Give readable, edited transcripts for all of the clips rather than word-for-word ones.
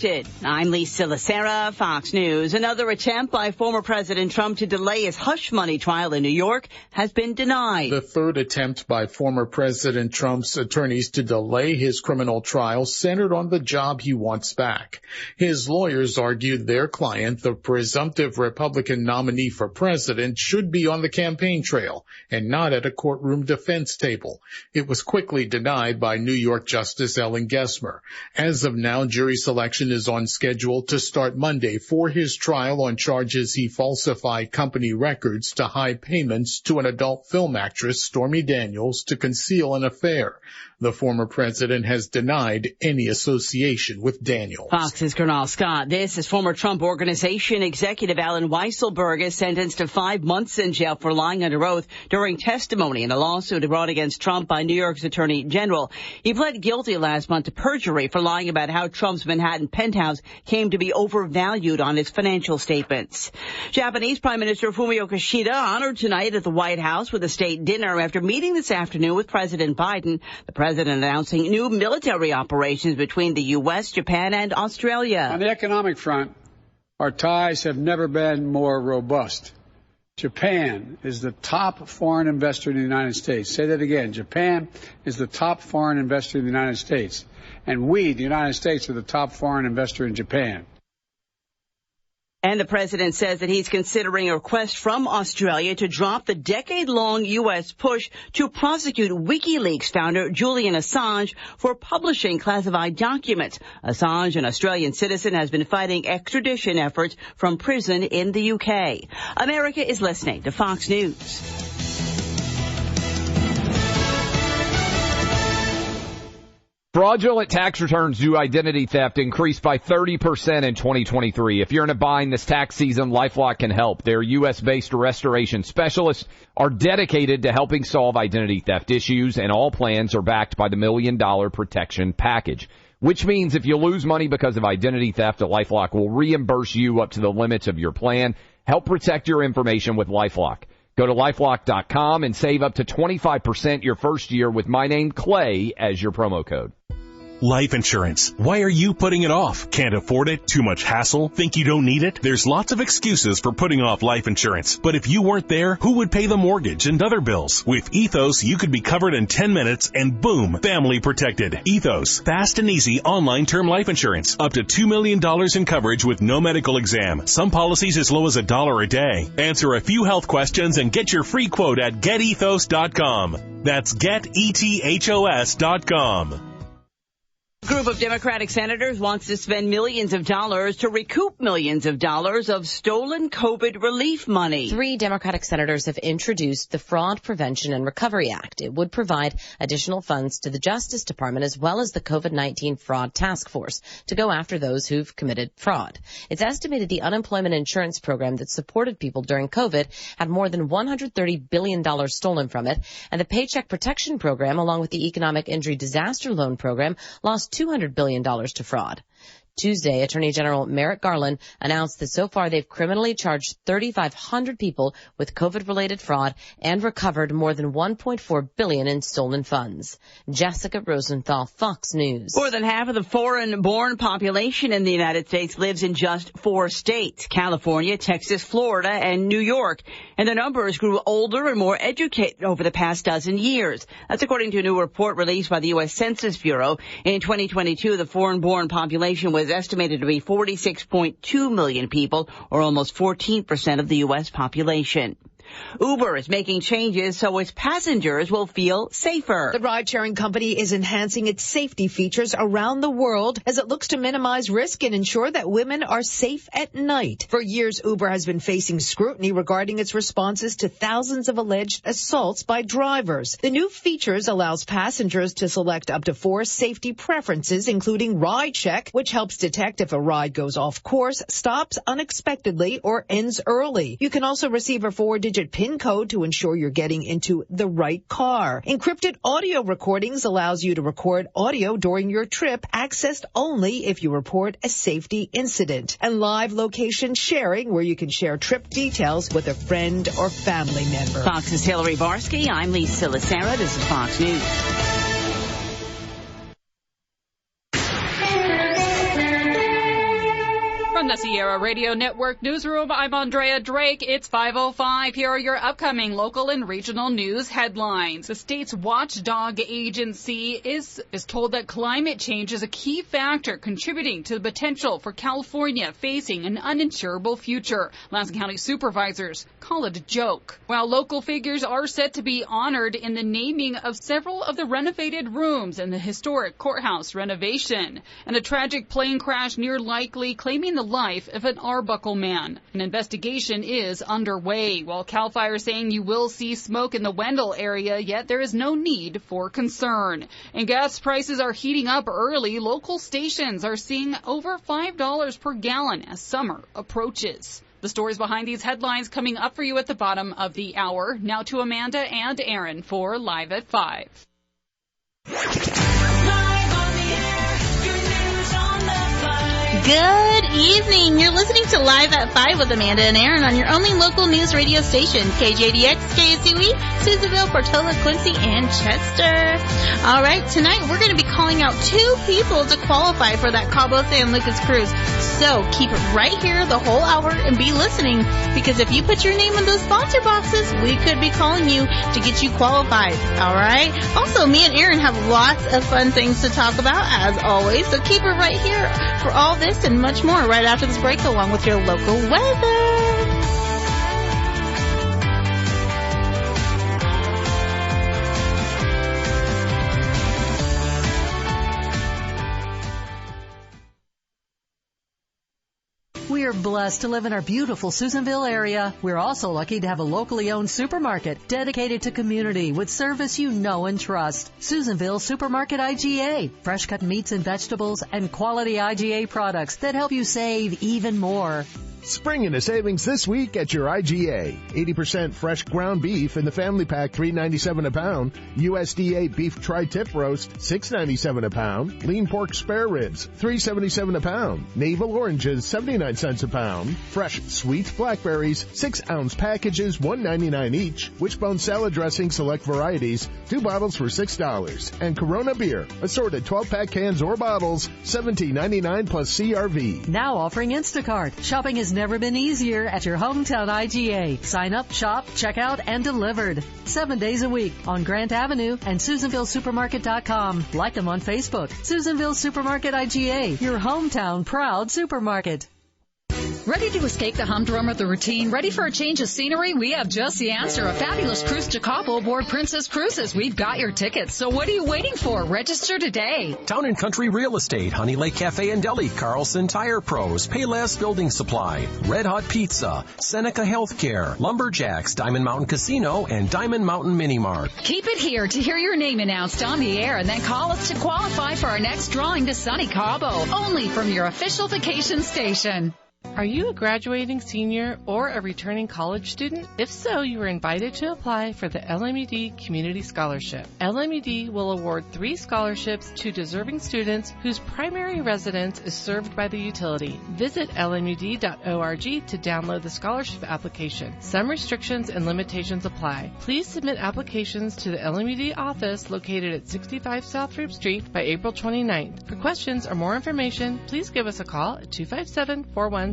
Uninterrupted. I'm Lisa Lacera, Fox News. Another attempt by former President Trump to delay his hush money trial in New York has been denied. The third attempt by former President Trump's attorneys to delay his criminal trial centered on the job he wants back. His lawyers argued their client, the presumptive Republican nominee for president, should be on the campaign trail and not at a courtroom defense table. It was quickly denied by New York Justice Ellen Gessmer. As of now, jury selection is on schedule to start Monday for his trial on charges he falsified company records to hide payments to an adult film actress, Stormy Daniels, to conceal an affair. The former president has denied any association with Daniels. Fox's Colonel Scott. This is former Trump Organization executive Alan Weisselberg is sentenced to 5 months in jail for lying under oath during testimony in a lawsuit brought against Trump by New York's Attorney General. He pled guilty last month to perjury for lying about how Trump's Manhattan penthouse came to be overvalued on his financial statements. Japanese Prime Minister Fumio Kishida honored tonight at the White House with a state dinner after meeting this afternoon with President Biden. The president announcing new military operations between the U.S., Japan, and Australia. On the economic front, our ties have never been more robust. Japan is the top foreign investor in the United States. Say that again. Japan is the top foreign investor in the United States. And we, the United States, are the top foreign investor in Japan. And the president says that he's considering a request from Australia to drop the decade-long U.S. push to prosecute WikiLeaks founder Julian Assange for publishing classified documents. Assange, an Australian citizen, has been fighting extradition efforts from prison in the U.K. America is listening to Fox News. Fraudulent tax returns due to identity theft increased by 30% in 2023. If you're in a bind this tax season, LifeLock can help. Their U.S.-based restoration specialists are dedicated to helping solve identity theft issues, and all plans are backed by the $1 Million Protection Package, which means if you lose money because of identity theft, LifeLock will reimburse you up to the limits of your plan. Help protect your information with LifeLock. Go to LifeLock.com and save up to 25% your first year with my name, Clay, as your promo code. Life insurance. Why are you putting it off? Can't afford it? Too much hassle? Think you don't need it? There's lots of excuses for putting off life insurance. But if you weren't there, who would pay the mortgage and other bills? With Ethos, you could be covered in 10 minutes and boom, family protected. Ethos. Fast and easy online term life insurance. Up to $2 million in coverage with no medical exam. Some policies as low as $1 a day. Answer a few health questions and get your free quote at getethos.com. That's getethos.com. A group of Democratic senators wants to spend millions of dollars to recoup millions of dollars of stolen COVID relief money. 3 Democratic senators have introduced the Fraud Prevention and Recovery Act. It would provide additional funds to the Justice Department as well as the COVID-19 Fraud Task Force to go after those who've committed fraud. It's estimated the unemployment insurance program that supported people during COVID had more than $130 billion stolen from it, and the Paycheck Protection Program, along with the Economic Injury Disaster Loan Program, lost $200 billion to fraud. Tuesday, Attorney General Merrick Garland announced that so far they've criminally charged 3,500 people with COVID-related fraud and recovered more than $1.4 billion in stolen funds. Jessica Rosenthal, Fox News. More than half of the foreign-born population in the United States lives in just 4 states: California, Texas, Florida, and New York. And the numbers grew older and more educated over the past dozen years. That's according to a new report released by the U.S. Census Bureau. In 2022, the foreign-born population was estimated to be 46.2 million people, or almost 14% of the U.S. population. Uber is making changes so its passengers will feel safer. The ride-sharing company is enhancing its safety features around the world as it looks to minimize risk and ensure that women are safe at night. For years, Uber has been facing scrutiny regarding its responses to thousands of alleged assaults by drivers. The new features allows passengers to select up to 4 safety preferences, including Ride Check, which helps detect if a ride goes off course, stops unexpectedly, or ends early. You can also receive a 4-digit PIN code to ensure you're getting into the right car. Encrypted audio recordings allows you to record audio during your trip, accessed only if you report a safety incident. And live location sharing, where you can share trip details with a friend or family member. Fox's Hillary Barsky. I'm Lisa Lacera. This is Fox News. From the Sierra Radio Network Newsroom, I'm Andrea Drake. It's 5:05. Here are your upcoming local and regional news headlines. The state's watchdog agency is told that climate change is a key factor contributing to the potential for California facing an uninsurable future. Lassen County supervisors call it a joke. While local figures are set to be honored in the naming of several of the renovated rooms in the historic courthouse renovation. And a tragic plane crash near Likely claiming the life of an Arbuckle man. An investigation is underway, while CAL FIRE is saying you will see smoke in the Wendell area, yet there is no need for concern. And gas prices are heating up early. Local stations are seeing over $5 per gallon as summer approaches. The stories behind these headlines coming up for you at the bottom of the hour. Now to Amanda and Aaron for Live at 5. Good evening. You're listening to Live at 5 with Amanda and Aaron on your only local news radio station, KJDX, KSUE, Susanville, Portola, Quincy, and Chester. All right, tonight we're going to be calling out 2 people to qualify for that Cabo San Lucas cruise. So keep it right here the whole hour and be listening, because if you put your name in those sponsor boxes, we could be calling you to get you qualified. All right. Also, me and Aaron have lots of fun things to talk about, as always. So keep it right here for all this and much more right after this break, along with your local weather. We are blessed to live in our beautiful Susanville area. We're also lucky to have a locally owned supermarket dedicated to community with service you know and trust. Susanville Supermarket IGA. Fresh cut meats and vegetables and quality IGA products that help you save even more. Spring into savings this week at your IGA. 80% fresh ground beef in the family pack, $3.97 a pound. USDA beef tri-tip roast, $6.97 a pound. Lean pork spare ribs, $3.77 a pound. Navel oranges, 79 cents a pound. Fresh sweet blackberries, 6-ounce packages, $1.99 each. Wishbone salad dressing, select varieties, 2 bottles for $6. And Corona beer, assorted 12-pack cans or bottles, $17.99 plus CRV. Now offering Instacart. Shopping is never been easier at your hometown IGA. Sign up, shop, check out, and delivered. 7 days a week on Grant Avenue and SusanvilleSupermarket.com. Like them on Facebook. Susanville Supermarket IGA, your hometown proud supermarket. Ready to escape the humdrum of the routine? Ready for a change of scenery? We have just the answer. A fabulous cruise to Cabo aboard Princess Cruises. We've got your tickets. So what are you waiting for? Register today. Town & Country Real Estate, Honey Lake Cafe and Deli, Carlson Tire Pros, Payless Building Supply, Red Hot Pizza, Seneca Healthcare, Lumberjacks, Diamond Mountain Casino, and Diamond Mountain Mini Mart. Keep it here to hear your name announced on the air, and then call us to qualify for our next drawing to sunny Cabo. Only from your official vacation station. Are you a graduating senior or a returning college student? If so, you are invited to apply for the LMUD Community Scholarship. LMUD will award 3 scholarships to deserving students whose primary residence is served by the utility. Visit lmud.org to download the scholarship application. Some restrictions and limitations apply. Please submit applications to the LMUD office located at 65 South Roop Street by April 29th. For questions or more information, please give us a call at 257-4174.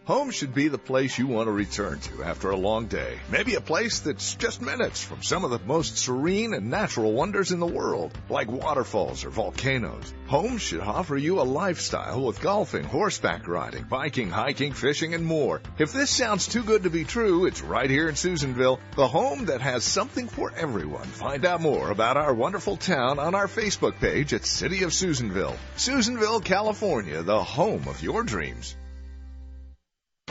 Home should be the place you want to return to after a long day. Maybe a place that's just minutes from some of the most serene and natural wonders in the world, like waterfalls or volcanoes. Home should offer you a lifestyle with golfing, horseback riding, biking, hiking, fishing, and more. If this sounds too good to be true, it's right here in Susanville, the home that has something for everyone. Find out more about our wonderful town on our Facebook page at City of Susanville. Susanville, California, the home of your dreams.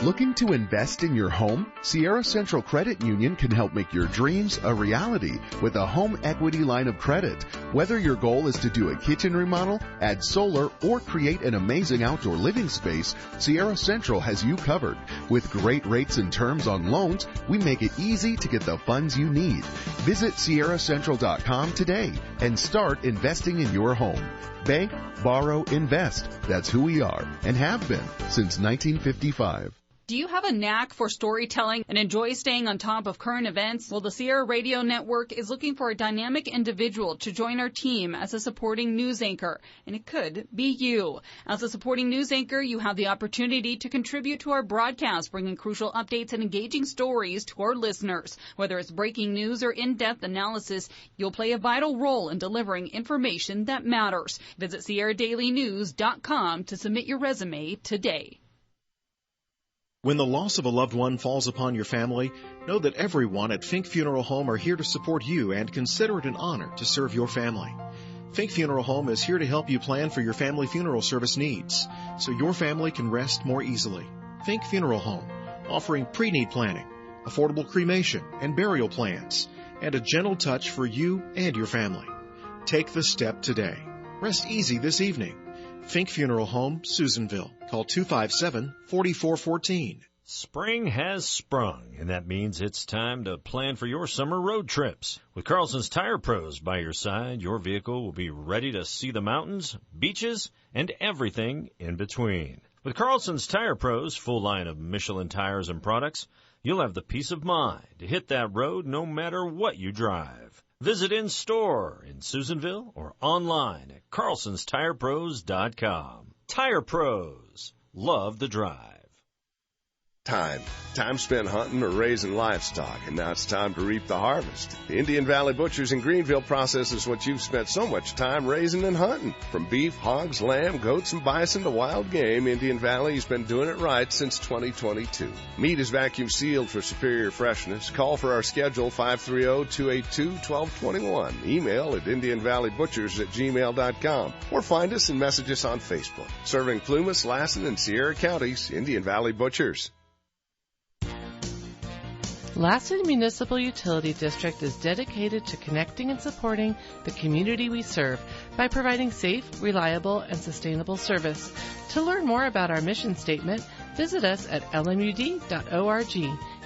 Looking to invest in your home? Sierra Central Credit Union can help make your dreams a reality with a home equity line of credit. Whether your goal is to do a kitchen remodel, add solar, or create an amazing outdoor living space, Sierra Central has you covered. With great rates and terms on loans, we make it easy to get the funds you need. Visit SierraCentral.com today and start investing in your home. Bank, borrow, invest. That's who we are and have been since 1955. Do you have a knack for storytelling and enjoy staying on top of current events? Well, the Sierra Radio Network is looking for a dynamic individual to join our team as a supporting news anchor, and it could be you. As a supporting news anchor, you have the opportunity to contribute to our broadcast, bringing crucial updates and engaging stories to our listeners. Whether it's breaking news or in-depth analysis, you'll play a vital role in delivering information that matters. Visit SierraDailyNews.com to submit your resume today. When the loss of a loved one falls upon your family, know that everyone at Fink Funeral Home are here to support you and consider it an honor to serve your family. Fink Funeral Home is here to help you plan for your family funeral service needs so your family can rest more easily. Fink Funeral Home, offering pre-need planning, affordable cremation and burial plans, and a gentle touch for you and your family. Take the step today. Rest easy this evening. Fink Funeral Home, Susanville. Call 257-4414. Spring has sprung, and that means it's time to plan for your summer road trips. With Carlson's Tire Pros by your side, your vehicle will be ready to see the mountains, beaches, and everything in between. With Carlson's Tire Pros' full line of Michelin tires and products, you'll have the peace of mind to hit that road no matter what you drive. Visit in-store in Susanville or online at carlsonstilepros.com. Tire Pros. Love the drive. Time spent hunting or raising livestock, and now it's time to reap the harvest. The Indian Valley Butchers in Greenville processes what you've spent so much time raising and hunting. From beef, hogs, lamb, goats, and bison to wild game, Indian Valley's been doing it right since 2022. Meat is vacuum sealed for superior freshness. Call for our schedule 530-282-1221. Email at IndianValleyButchers@gmail.com or find us and message us on Facebook. Serving Plumas, Lassen, and Sierra counties, Indian Valley Butchers. Lassen Municipal Utility District is dedicated to connecting and supporting the community we serve by providing safe, reliable, and sustainable service. To learn more about our mission statement, visit us at lmud.org.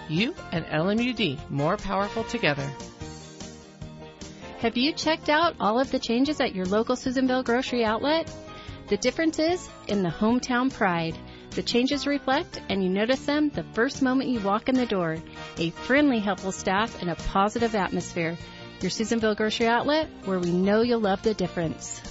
You and LMUD, more powerful together. Have you checked out all of the changes at your local Susanville grocery outlet? The difference is in the hometown pride. The changes reflect, and you notice them the first moment you walk in the door. A friendly, helpful staff and a positive atmosphere. Your Susanville Grocery Outlet, where we know you'll love the difference.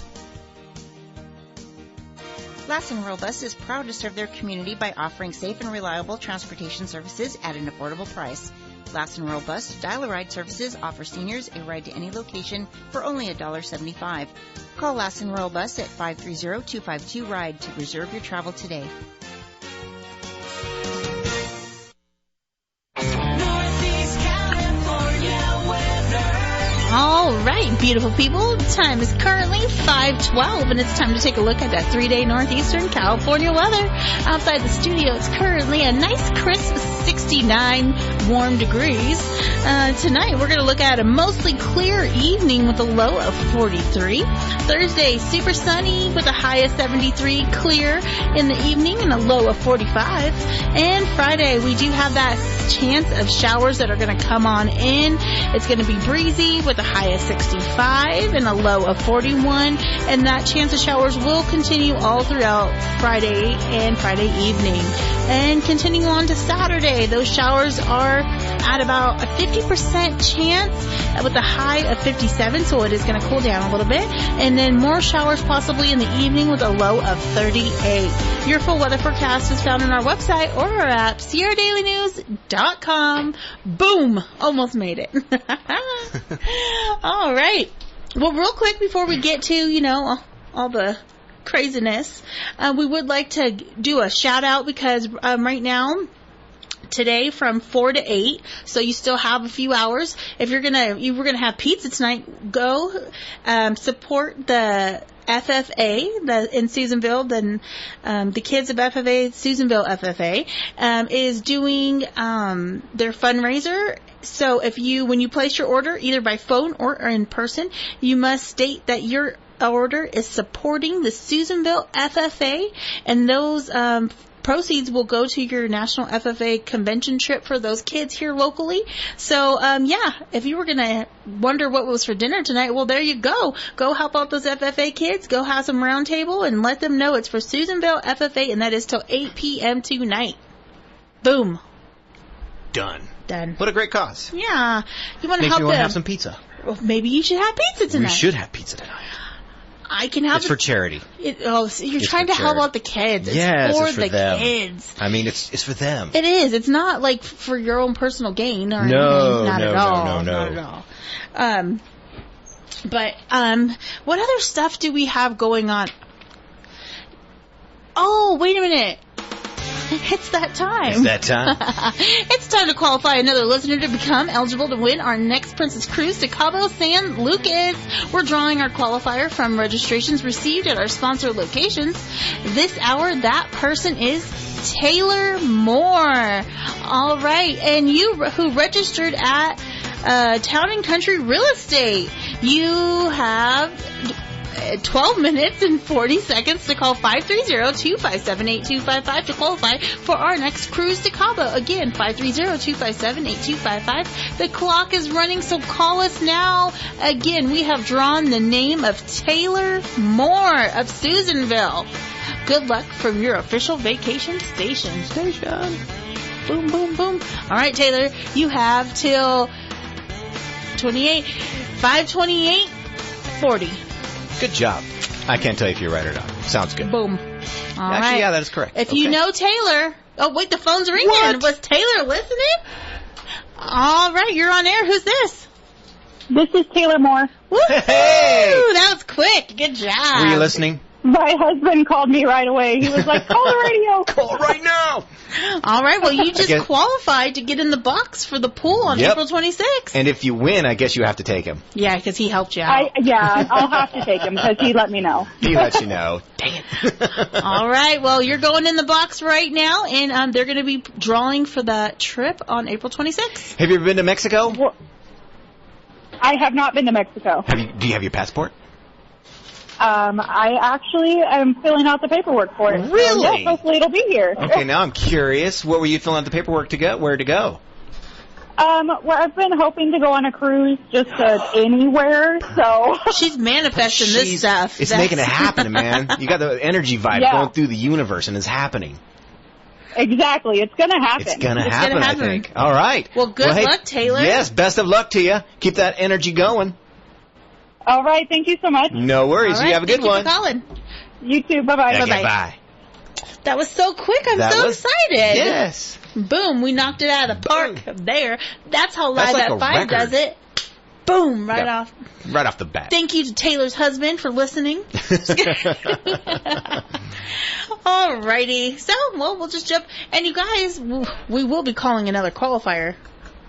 Lassen Rural Bus is proud to serve their community by offering safe and reliable transportation services at an affordable price. Lassen Rural Bus dial-a-ride services offer seniors a ride to any location for only $1.75. Call Lassen Rural Bus at 530-252-RIDE to reserve your travel today. All right, beautiful people, time is currently 5:12, and it's time to take a look at that 3-day northeastern California weather. Outside the studio, it's currently a nice crisp 69 warm degrees. Tonight, we're going to look at a mostly clear evening with a low of 43. Thursday, super sunny with a high of 73, clear in the evening and a low of 45. And Friday, we do have that chance of showers that are going to come on in. It's going to be breezy with a high of 65 and a low of 41, and that chance of showers will continue all throughout Friday and Friday evening. And continuing on to Saturday, those showers are at about a 50% chance with a high of 57, so it is going to cool down a little bit, and then more showers possibly in the evening with a low of 38. Your full weather forecast is found on our website or our app, SierraDailyNews.com. Boom! Almost made it. All right. Well, real quick before we get to, all the craziness, we would like to do a shout out because right now, today from 4 to 8, so you still have a few hours. If you were gonna have pizza tonight, go support the FFA in Susanville. Then the kids of FFA, Susanville FFA, is doing their fundraiser. So when you place your order, either by phone or in person, you must state that your order is supporting the Susanville FFA, and those proceeds will go to your National FFA convention trip for those kids here locally. So, if you were going to wonder what was for dinner tonight, well, there you go. Go help out those FFA kids. Go have some round table and let them know it's for Susanville FFA, and that is till 8 p.m. tonight. Boom. Done. Done. What a great cause. Yeah. You want to Makes help me want to them. have some pizza. Well, maybe you should have pizza tonight. We should have pizza tonight. I can have It's for charity. So you're It's trying for to help charity. out the kids. It's Yes, for it's for the them. kids. I mean, it's for them. It is. It's not like for your own personal gain or No, anything. Not no, at no, all. no, no. Not at all. But what other stuff do we have going on? Oh, wait a minute. It's that time. It's that time. It's time to qualify another listener to become eligible to win our next Princess Cruise to Cabo San Lucas. We're drawing our qualifier from registrations received at our sponsor locations. This hour, that person is Taylor Moore. All right. And you who registered at Town and Country Real Estate, you have 12 minutes and 40 seconds to call 530-257-8255 to qualify for our next cruise to Cabo. Again, 530-257-8255. The clock is running, so call us now. Again, we have drawn the name of Taylor Moore of Susanville. Good luck from your official vacation station. Boom, boom, boom. All right, Taylor, you have till 5:28:40. Good job. I can't tell you if you're right or not. Sounds good. Boom. All right. Actually, yeah, that is correct. If you know Taylor... Oh, wait, the phone's ringing. What? Was Taylor listening? All right, you're on air. Who's this? This is Taylor Moore. Woo! Hey! That was quick. Good job. Were you listening? My husband called me right away. He was like, call the radio. Call right now. All right, well, you just qualified to get in the box for the pool on April 26th. And if you win, I guess you have to take him. Yeah, because he helped you out. I'll have to take him because he let me know. He let you know. Dang it. All right, well, you're going in the box right now, and they're going to be drawing for the trip on April 26th. Have you ever been to Mexico? Well, I have not been to Mexico. Do you have your passport? I actually am filling out the paperwork for it. Really? So, yeah, hopefully it'll be here. Okay, now I'm curious. What were you filling out the paperwork to go? Where to go? Well, I've been hoping to go on a cruise just anywhere, so... She's manifesting this stuff. It's making it happen, man. You got the energy vibe going through the universe, and it's happening. Exactly. It's going to happen. It's going to happen, I think. All right. Well, good luck, Taylor. Yes, best of luck to you. Keep that energy going. All right. Thank you so much. No worries. All right, you have a good one. Thank you for calling. You too. Bye-bye. Okay, Bye-bye. bye. That was so quick. I'm That so was- excited. Yes. Boom. We knocked it out of the park there. That's how That's Live like at a 5 record. does it. Boom. Right Yeah. off. Right off the bat. Thank you to Taylor's husband for listening. Alrighty. So, well, we'll just jump. And you guys, we will be calling another qualifier.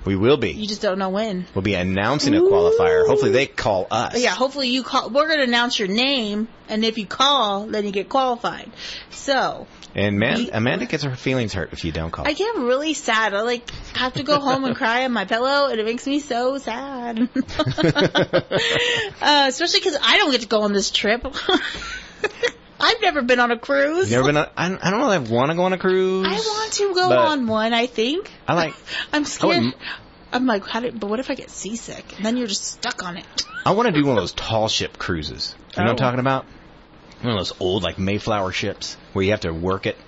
We will be. You just don't know when. We'll be announcing a qualifier. Hopefully they call us. Yeah, hopefully you call. We're going to announce your name, and if you call, then you get qualified. So. And Amanda gets her feelings hurt if you don't call. I get really sad. I have to go home and cry on my pillow, and it makes me so sad. Especially because I don't get to go on this trip. I've never been on a cruise. You've never been on, I don't know if I want to go on a cruise. I want to go but on one, I think. I like. I'm scared. I'm like, but what if I get seasick? And then you're just stuck on it. I want to do one of those tall ship cruises. You know what I'm Oh. talking about? One of those old, like, Mayflower ships where you have to work it.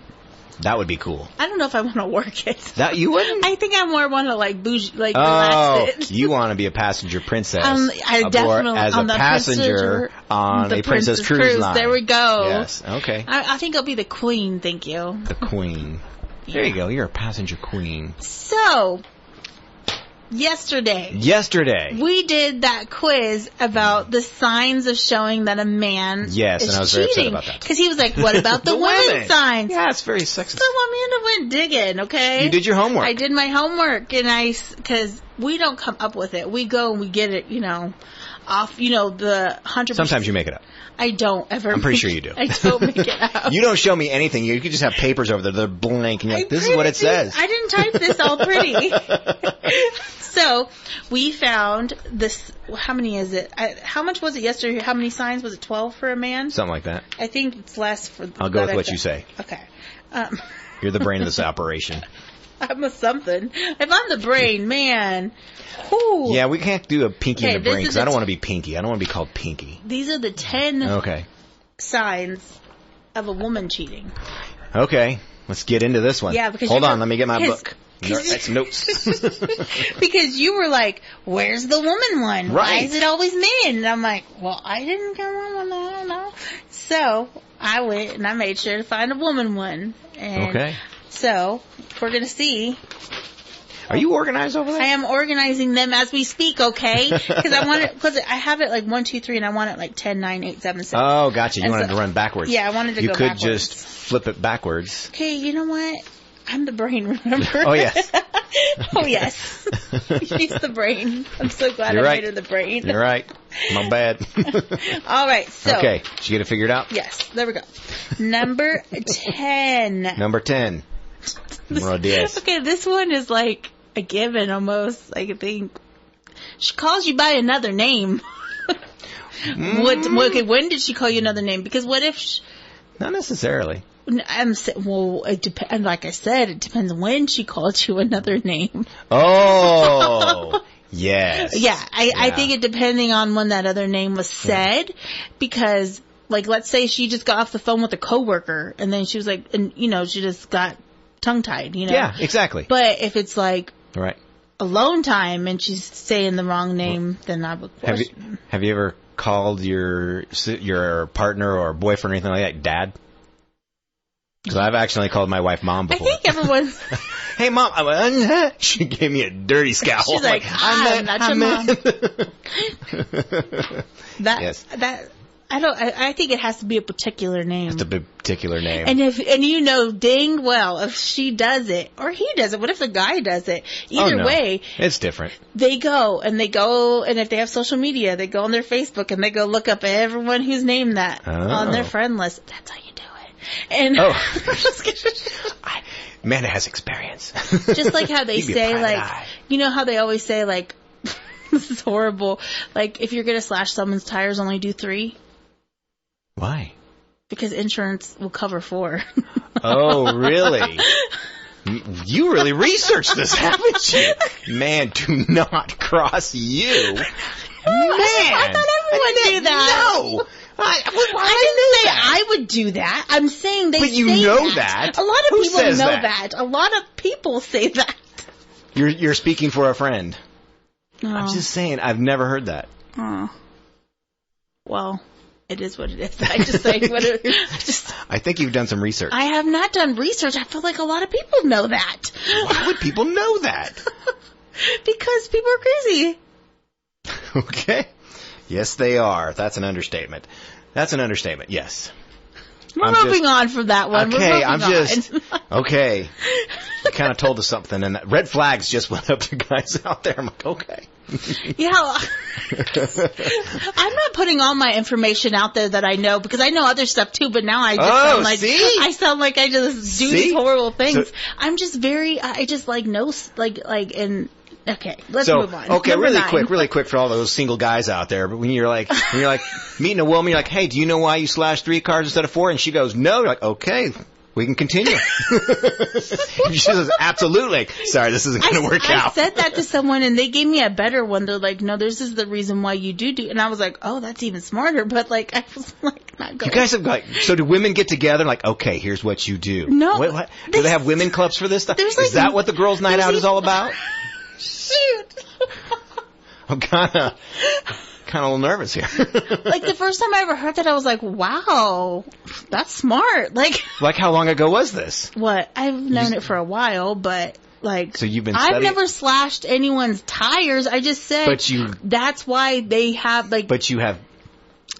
That would be cool. I don't know if I want to work it. That you wouldn't? I think I more want to bougie, Oh, relax it. you want to be a passenger princess. I aboard definitely as on a the passenger on the a Princess Cruise line. There we go. Yes. Okay. I think I'll be the queen. Thank you. The queen. There you go. You're a passenger queen. So, yesterday we did that quiz about the signs of showing that a man Yes, is and I was very upset cheating. about that. Because he was like, what about the women's signs? Yeah, it's very sexist. So Amanda went digging, okay? You did your homework. I did my homework, and because we don't come up with it. We go and we get it, off, the 100%. Sometimes you make it up. I don't ever. I'm pretty sure you do. I don't make it up. You don't show me anything. You could just have papers over there. They're blank. And you're like, this is what it says. I didn't type this all pretty. So, we found this. How many is it? How much was it yesterday? How many signs? Was it 12 for a man? Something like that. I think it's less for... I'll go with what you say. Okay. You're the brain of this operation. I'm a something. If I'm the brain, man. Whew. Yeah, we can't do a pinky Okay, in the brain this because is I don't want to be pinky. I don't want to be called pinky. These are the 10 Okay. signs of a woman cheating. Okay. Let's get into this one. Yeah, because hold on, let me get my book. That's notes. Because you were like, where's the woman one? Right. Why is it always men? And I'm like, well, I didn't come on one, I don't know. So I went and I made sure to find a woman one. And okay. So we're going to see. Are you organized over there? I am organizing them as we speak, okay? Because I have it like 1, 2, 3, and I want it like 10, 9, 8, 7, 6. Oh, gotcha. You And wanted so- to run backwards. Yeah, I wanted to go backwards. You could just flip it backwards. Okay, you know what? I'm the brain, remember? Oh, yes. Oh, yes. She's the brain. I'm so glad You're I right. made her the brain. You're right. My bad. All right, so. Okay. Did you get it figured out? Yes, there we go. Number 10. Number 10. Numero 10. Okay, this one is like a given almost, I think. She calls you by another name. Okay, when did she call you another name? Because what if... Not necessarily. Well, it depends. Like I said, it depends when she called you another name. Oh, yes. Yeah, I think it depending on when that other name was said, because like let's say she just got off the phone with a coworker and then she was like, and she just got tongue tied, Yeah, exactly. But if it's like right alone time and she's saying the wrong name, then I would question. Have you ever called your partner or boyfriend or anything like that Dad? Because I've actually called my wife Mom before. I think everyone. Hey, Mom. I went, she gave me a dirty scowl. She's like, I'm not your mom. Yes. I think it has to be a particular name. It's a particular name. And dang well, if she does it or he does it, what if the guy does it? Either way, it's different. They go, and if they have social media, they go on their Facebook and they go look up everyone who's named that on their friend list. That's how you do it. And Amanda has experience. Just like how they say, like, how they always say, like, this is horrible. Like, if you're going to slash someone's tires, only do 3. Why? Because insurance will cover 4. Oh, really? You really researched this, haven't you? Man, do not cross you. Man! I thought everyone did that. No! I didn't say I would do that. I'm saying they say that. But you know that. A lot of Who people says know that? A lot of people say that. You're speaking for a friend. Oh. I'm just saying, I've never heard that. Oh. Well, it is what it is. I just say what it is. I think you've done some research. I have not done research. I feel like a lot of people know that. Why would people know that? Because people are crazy. Okay. Yes, they are. That's an understatement. Yes. We're moving on from that one. Okay, okay. You kind of told us something, and red flags just went up to guys out there. I'm like, okay. Yeah, I'm not putting all my information out there that I know, because I know other stuff too, but now I just sound like I just do these horrible things. So, I'm just I just like know, and okay, let's move on. Okay, Number really quick for all those single guys out there. But when you're like meeting a woman, you're like, hey, do you know why you slashed 3 cars instead of 4? And she goes, no. You're like, okay, we can continue. She says, absolutely. Sorry, this isn't going to work out. I said that to someone, and they gave me a better one. They're like, no, this is the reason why you do. And I was like, oh, that's even smarter. But like, I was like, not going. You guys have so do women get together and like, okay, here's what you do? No. What? Do they have women clubs for this stuff? Is that what the girls' night out is all about? Shoot. I'm kind of a little nervous here. Like, the first time I ever heard that, I was like, wow, that's smart. Like how long ago was this? What? I've known it for a while, but like, so you've been I've never slashed anyone's tires. I just said, that's why they have like. But you have.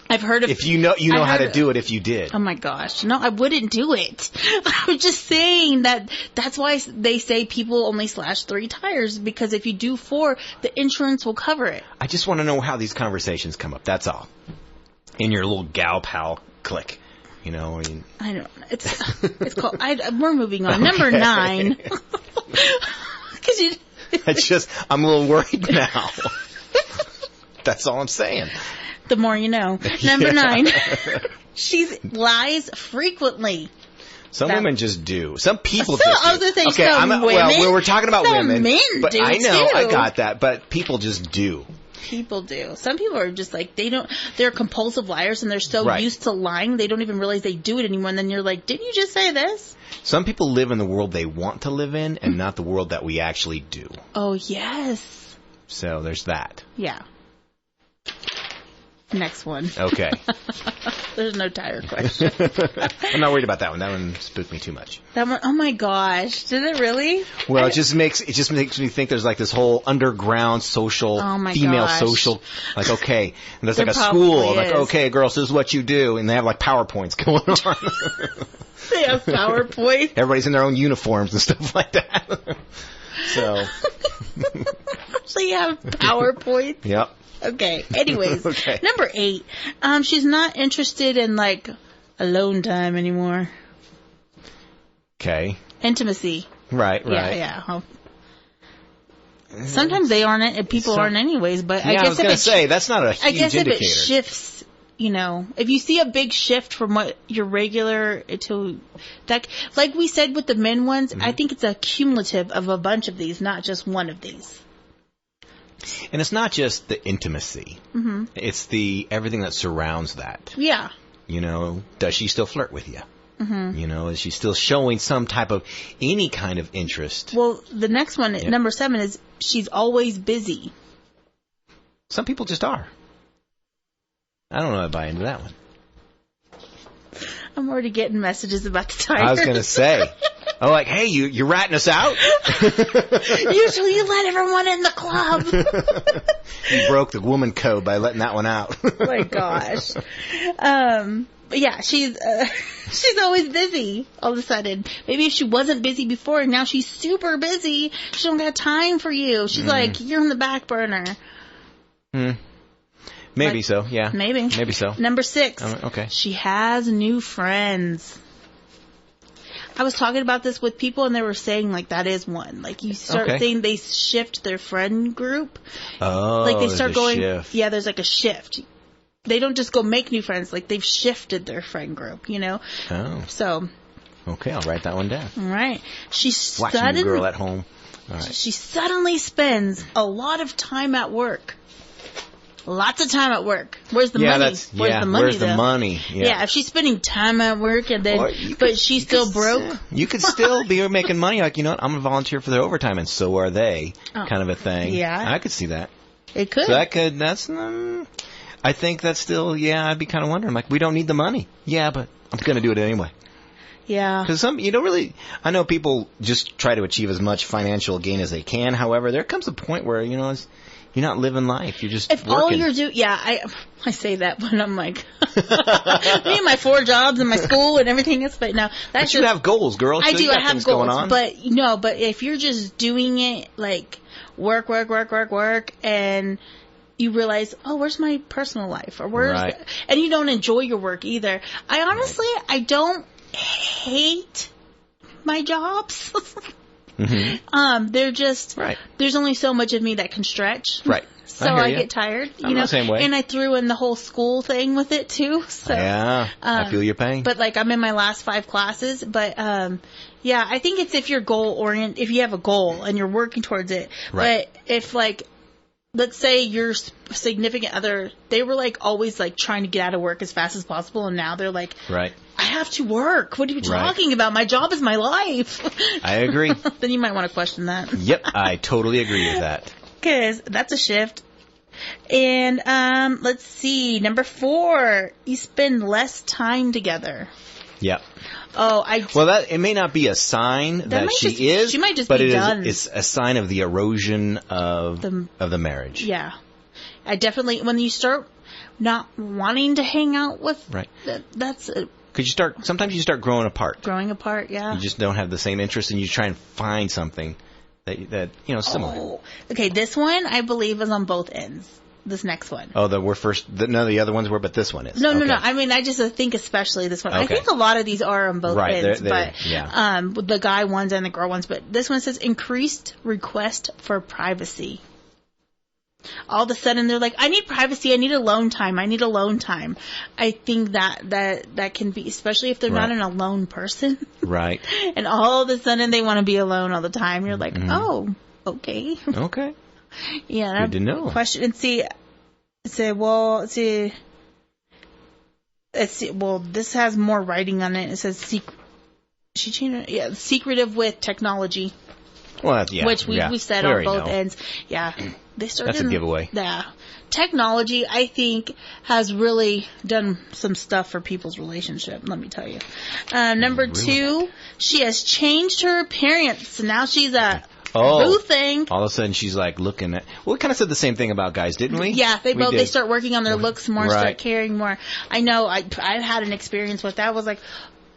I've heard of. If you know how to do it. If you did. Oh my gosh, no, I wouldn't do it. I was just saying that's why they say people only slash 3 tires, because if you do 4, the insurance will cover it. I just want to know how these conversations come up. That's all. In your little gal pal clique, I mean. I don't. It's called. We're moving on. Okay. Number 9. Because I'm a little worried now. That's all I'm saying. The more you know. Number 9. She lies frequently. Some women just do. Some people just do. Other things, okay, women. Well, we're talking about women. Men but do I know, too. I got that. But people just do. People do. Some people are just like, they're compulsive liars, and they're so used to lying, they don't even realize they do it anymore. And then you're like, didn't you just say this? Some people live in the world they want to live in and not the world that we actually do. Oh, yes. So there's that. Yeah. Next one. Okay. There's no tire question. I'm not worried about that one. That one spooked me too much. That one, oh my gosh. Did it really? Well, it just makes me think there's like this whole underground social, female social, like, okay, and there's like a school, like, okay, girls, this is what you do, and they have like PowerPoints going on. They have PowerPoint. Everybody's in their own uniforms and stuff like that. So. They have PowerPoint. Yep. Okay. Anyways, okay. Number 8. She's not interested in like alone time anymore. Okay. Intimacy. Right. Yeah. Sometimes they aren't. People aren't anyways. But I guess I was going to say that's not a huge indicator. If it shifts, if you see a big shift from what your regular to that, like we said with the men ones, I think it's a cumulative of a bunch of these, not just one of these. And it's not just the intimacy. Mm-hmm. It's everything that surrounds that. Yeah. Does she still flirt with you? Mm-hmm. Is she still showing some type of, any kind of interest? Well, the next one, number 7, is she's always busy. Some people just are. I don't know if I buy into that one. I'm already getting messages about the tires. I was going to say. Oh, like, hey, you're ratting us out? Usually you let everyone in the club. You broke the woman code by letting that one out. Oh, my gosh. But yeah, she's always busy all of a sudden. Maybe if she wasn't busy before, and now she's super busy, she don't got time for you. She's like, you're on the back burner. Maybe so, yeah. Maybe so. Number 6. Okay. She has new friends. I was talking about this with people, and they were saying, like, that is one. Like, you start saying they shift their friend group. Oh, like they start going, shift. Yeah, there's like a shift. They don't just go make new friends. Like, they've shifted their friend group, Oh. So. Okay, I'll write that one down. All right. Watching the girl at home. All right. She suddenly spends a lot of time at work. Lots of time at work. Where's the money? Where's the money? Yeah, if she's spending time at work and then, but she's still broke. You could still be making money. Like, I'm going to volunteer for their overtime, and so are they, kind of a thing. Yeah. I could see that. It could. So I think that's still, I'd be kind of wondering, like, we don't need the money. Yeah, but I'm going to do it anyway. Yeah. Because I know people just try to achieve as much financial gain as they can. However, there comes a point where, you're not living life. You're just working. All you're doing, I say that when I'm like, me and my 4 jobs and my school and everything else, but no. But you have goals, girl. I so do. You got I have things goals, going on. but if you're just doing it like work, and you realize, oh, where's my personal life, or and you don't enjoy your work either. I honestly, I don't hate my jobs. Mm-hmm. They're just there's only so much of me that can stretch. Right. So I get tired. I'm the same way. And I threw in the whole school thing with it too. So yeah, I feel your pain. But like I'm in my last 5 classes. But I think it's if you're goal oriented, if you have a goal and you're working towards it. Right. But if like, let's say your significant other, they were like always like trying to get out of work as fast as possible, and now they're like, I have to work. What are you talking about? My job is my life. I agree. Then you might want to question that. Yep, I totally agree with that. Because that's a shift. And let's see. Number 4, you spend less time together. Yep. Oh, Well, it may not be a sign that she is. She might just but be done. It's a sign of the erosion of the marriage. Yeah. I definitely, when you start not wanting to hang out with, that's because sometimes you start growing apart. Growing apart, yeah. You just don't have the same interest, and you try and find something that similar. Oh. Okay, this one I believe is on both ends. This next one. Oh, none of the other ones were, but this one is. No. I mean, I just think especially this one. Okay. I think a lot of these are on both ends, but the guy ones and the girl ones. But this one says increased request for privacy. All of a sudden, they're like, I need privacy. I need alone time. I think that can be, especially if they're not an alone person. Right. And all of a sudden, they want to be alone all the time. You're like, oh, okay. Okay. Yeah. Good to know. Question and see. Well, this has more writing on it. It says she changed it, secretive with technology. Well, yeah. Which we said on both ends. Yeah. They started. That's a giveaway. Yeah. Technology, I think, has really done some stuff for people's relationship, let me tell you. Number two, she has changed her appearance. Now she's a boo thing. All of a sudden she's like looking at... Well, we kind of said the same thing about guys, didn't we? Yeah, they start working on their looks more, start caring more. I know, I've had an experience with that. I was like,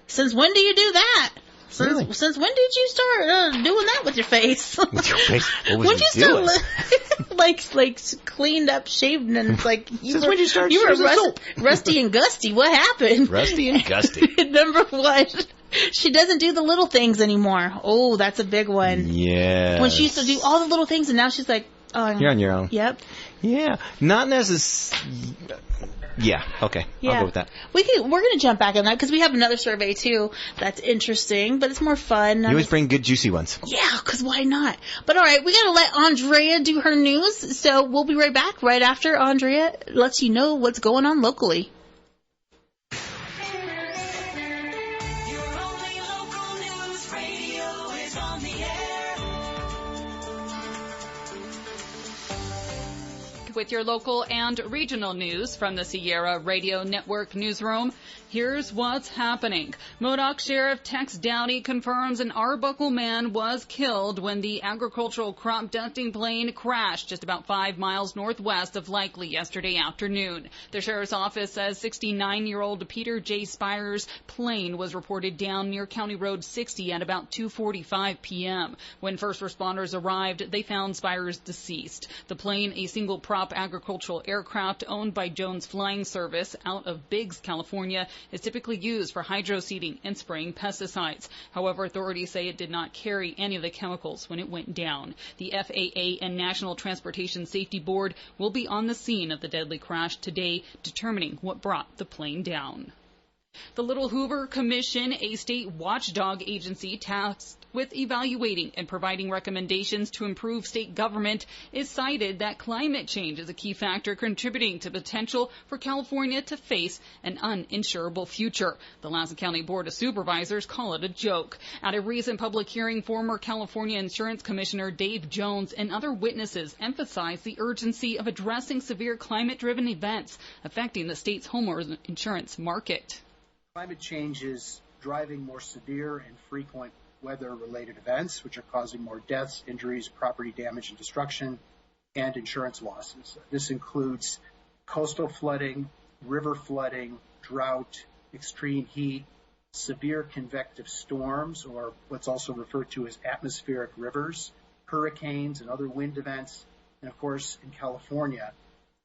since when do you do that? Since when did you start doing that with your face? With your face? What was when you you start like cleaned up, shaved, and it's like you were rusty and gusty. What happened? Rusty and gusty. Number one, she doesn't do the little things anymore. Oh, that's a big one. Yeah. When she used to do all the little things, and now she's like, oh, you're on your own. Yep. Yeah. Not necessarily. Yeah, okay. Yeah. I'll go with that. We're going to jump back on that because we have another survey, too, that's interesting, but it's more fun. You always bring good, juicy ones. Yeah, because why not? But all right, we got to let Andrea do her news, so we'll be right back right after Andrea lets you know what's going on locally. With your local and regional news from the Sierra Radio Network newsroom. Here's what's happening. Modoc Sheriff Tex Downey confirms an Arbuckle man was killed when the agricultural crop dusting plane crashed just about 5 miles northwest of Likely yesterday afternoon. The sheriff's office says 69-year-old Peter J. Spires' plane was reported down near County Road 60 at about 2:45 p.m. When first responders arrived, they found Spires deceased. The plane, a single prop agricultural aircraft owned by Jones Flying Service out of Biggs, California, is typically used for hydroseeding and spraying pesticides. However, authorities say it did not carry any of the chemicals when it went down. The FAA and National Transportation Safety Board will be on the scene of the deadly crash today, determining what brought the plane down. The Little Hoover Commission, a state watchdog agency tasked with evaluating and providing recommendations to improve state government, is cited that climate change is a key factor contributing to potential for California to face an uninsurable future. The Lassen County Board of Supervisors call it a joke. At a recent public hearing, former California Insurance Commissioner Dave Jones and other witnesses emphasized the urgency of addressing severe climate-driven events affecting the state's homeowners insurance market. Climate change is driving more severe and frequent weather-related events, which are causing more deaths, injuries, property damage and destruction, and insurance losses. This includes coastal flooding, river flooding, drought, extreme heat, severe convective storms, or what's also referred to as atmospheric rivers, hurricanes and other wind events, and of course, in California,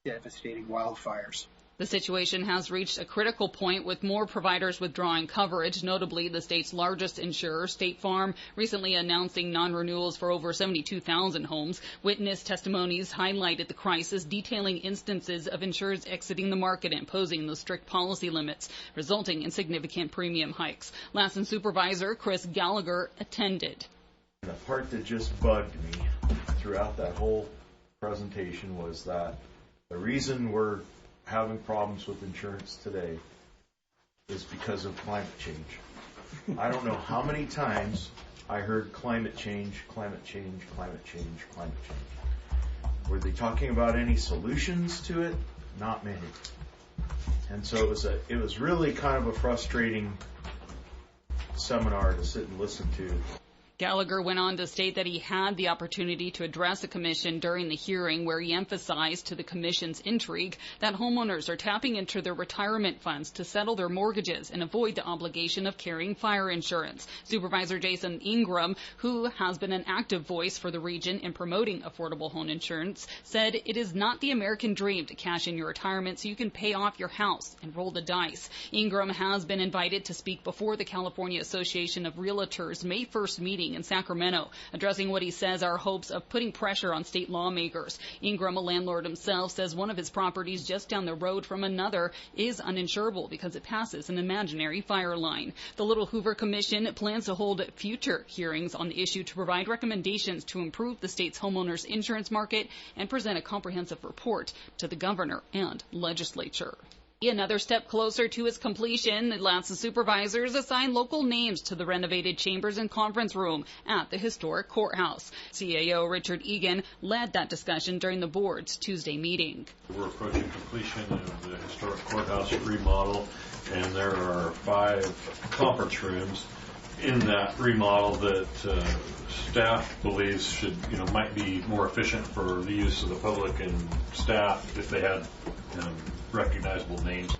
devastating wildfires. The situation has reached a critical point with more providers withdrawing coverage, notably the state's largest insurer, State Farm, recently announcing non-renewals for over 72,000 homes. Witness testimonies highlighted the crisis, detailing instances of insurers exiting the market and imposing those strict policy limits, resulting in significant premium hikes. Lassen Supervisor Chris Gallagher attended. The part that just bugged me throughout that whole presentation was that the reason we're having problems with insurance today is because of climate change. I don't know how many times I heard climate change, climate change, climate change, climate change. Were they talking about any solutions to it? Not many. And so it was really kind of a frustrating seminar to sit and listen to. Gallagher went on to state that he had the opportunity to address the commission during the hearing, where he emphasized to the commission's intrigue that homeowners are tapping into their retirement funds to settle their mortgages and avoid the obligation of carrying fire insurance. Supervisor Jason Ingram, who has been an active voice for the region in promoting affordable home insurance, said it is not the American dream to cash in your retirement so you can pay off your house and roll the dice. Ingram has been invited to speak before the California Association of Realtors May 1st meeting in Sacramento, addressing what he says are hopes of putting pressure on state lawmakers. Ingram, a landlord himself, says one of his properties just down the road from another is uninsurable because it passes an imaginary fire line. The Little Hoover Commission plans to hold future hearings on the issue to provide recommendations to improve the state's homeowners insurance market and present a comprehensive report to the governor and legislature. Another step closer to its completion, Atlanta supervisors assigned local names to the renovated chambers and conference room at the historic courthouse. CAO Richard Egan led that discussion during the board's Tuesday meeting. We're approaching completion of the historic courthouse remodel, and there are 5 conference rooms in that remodel that staff believes should, might be more efficient for the use of the public and staff if they had recognizable names.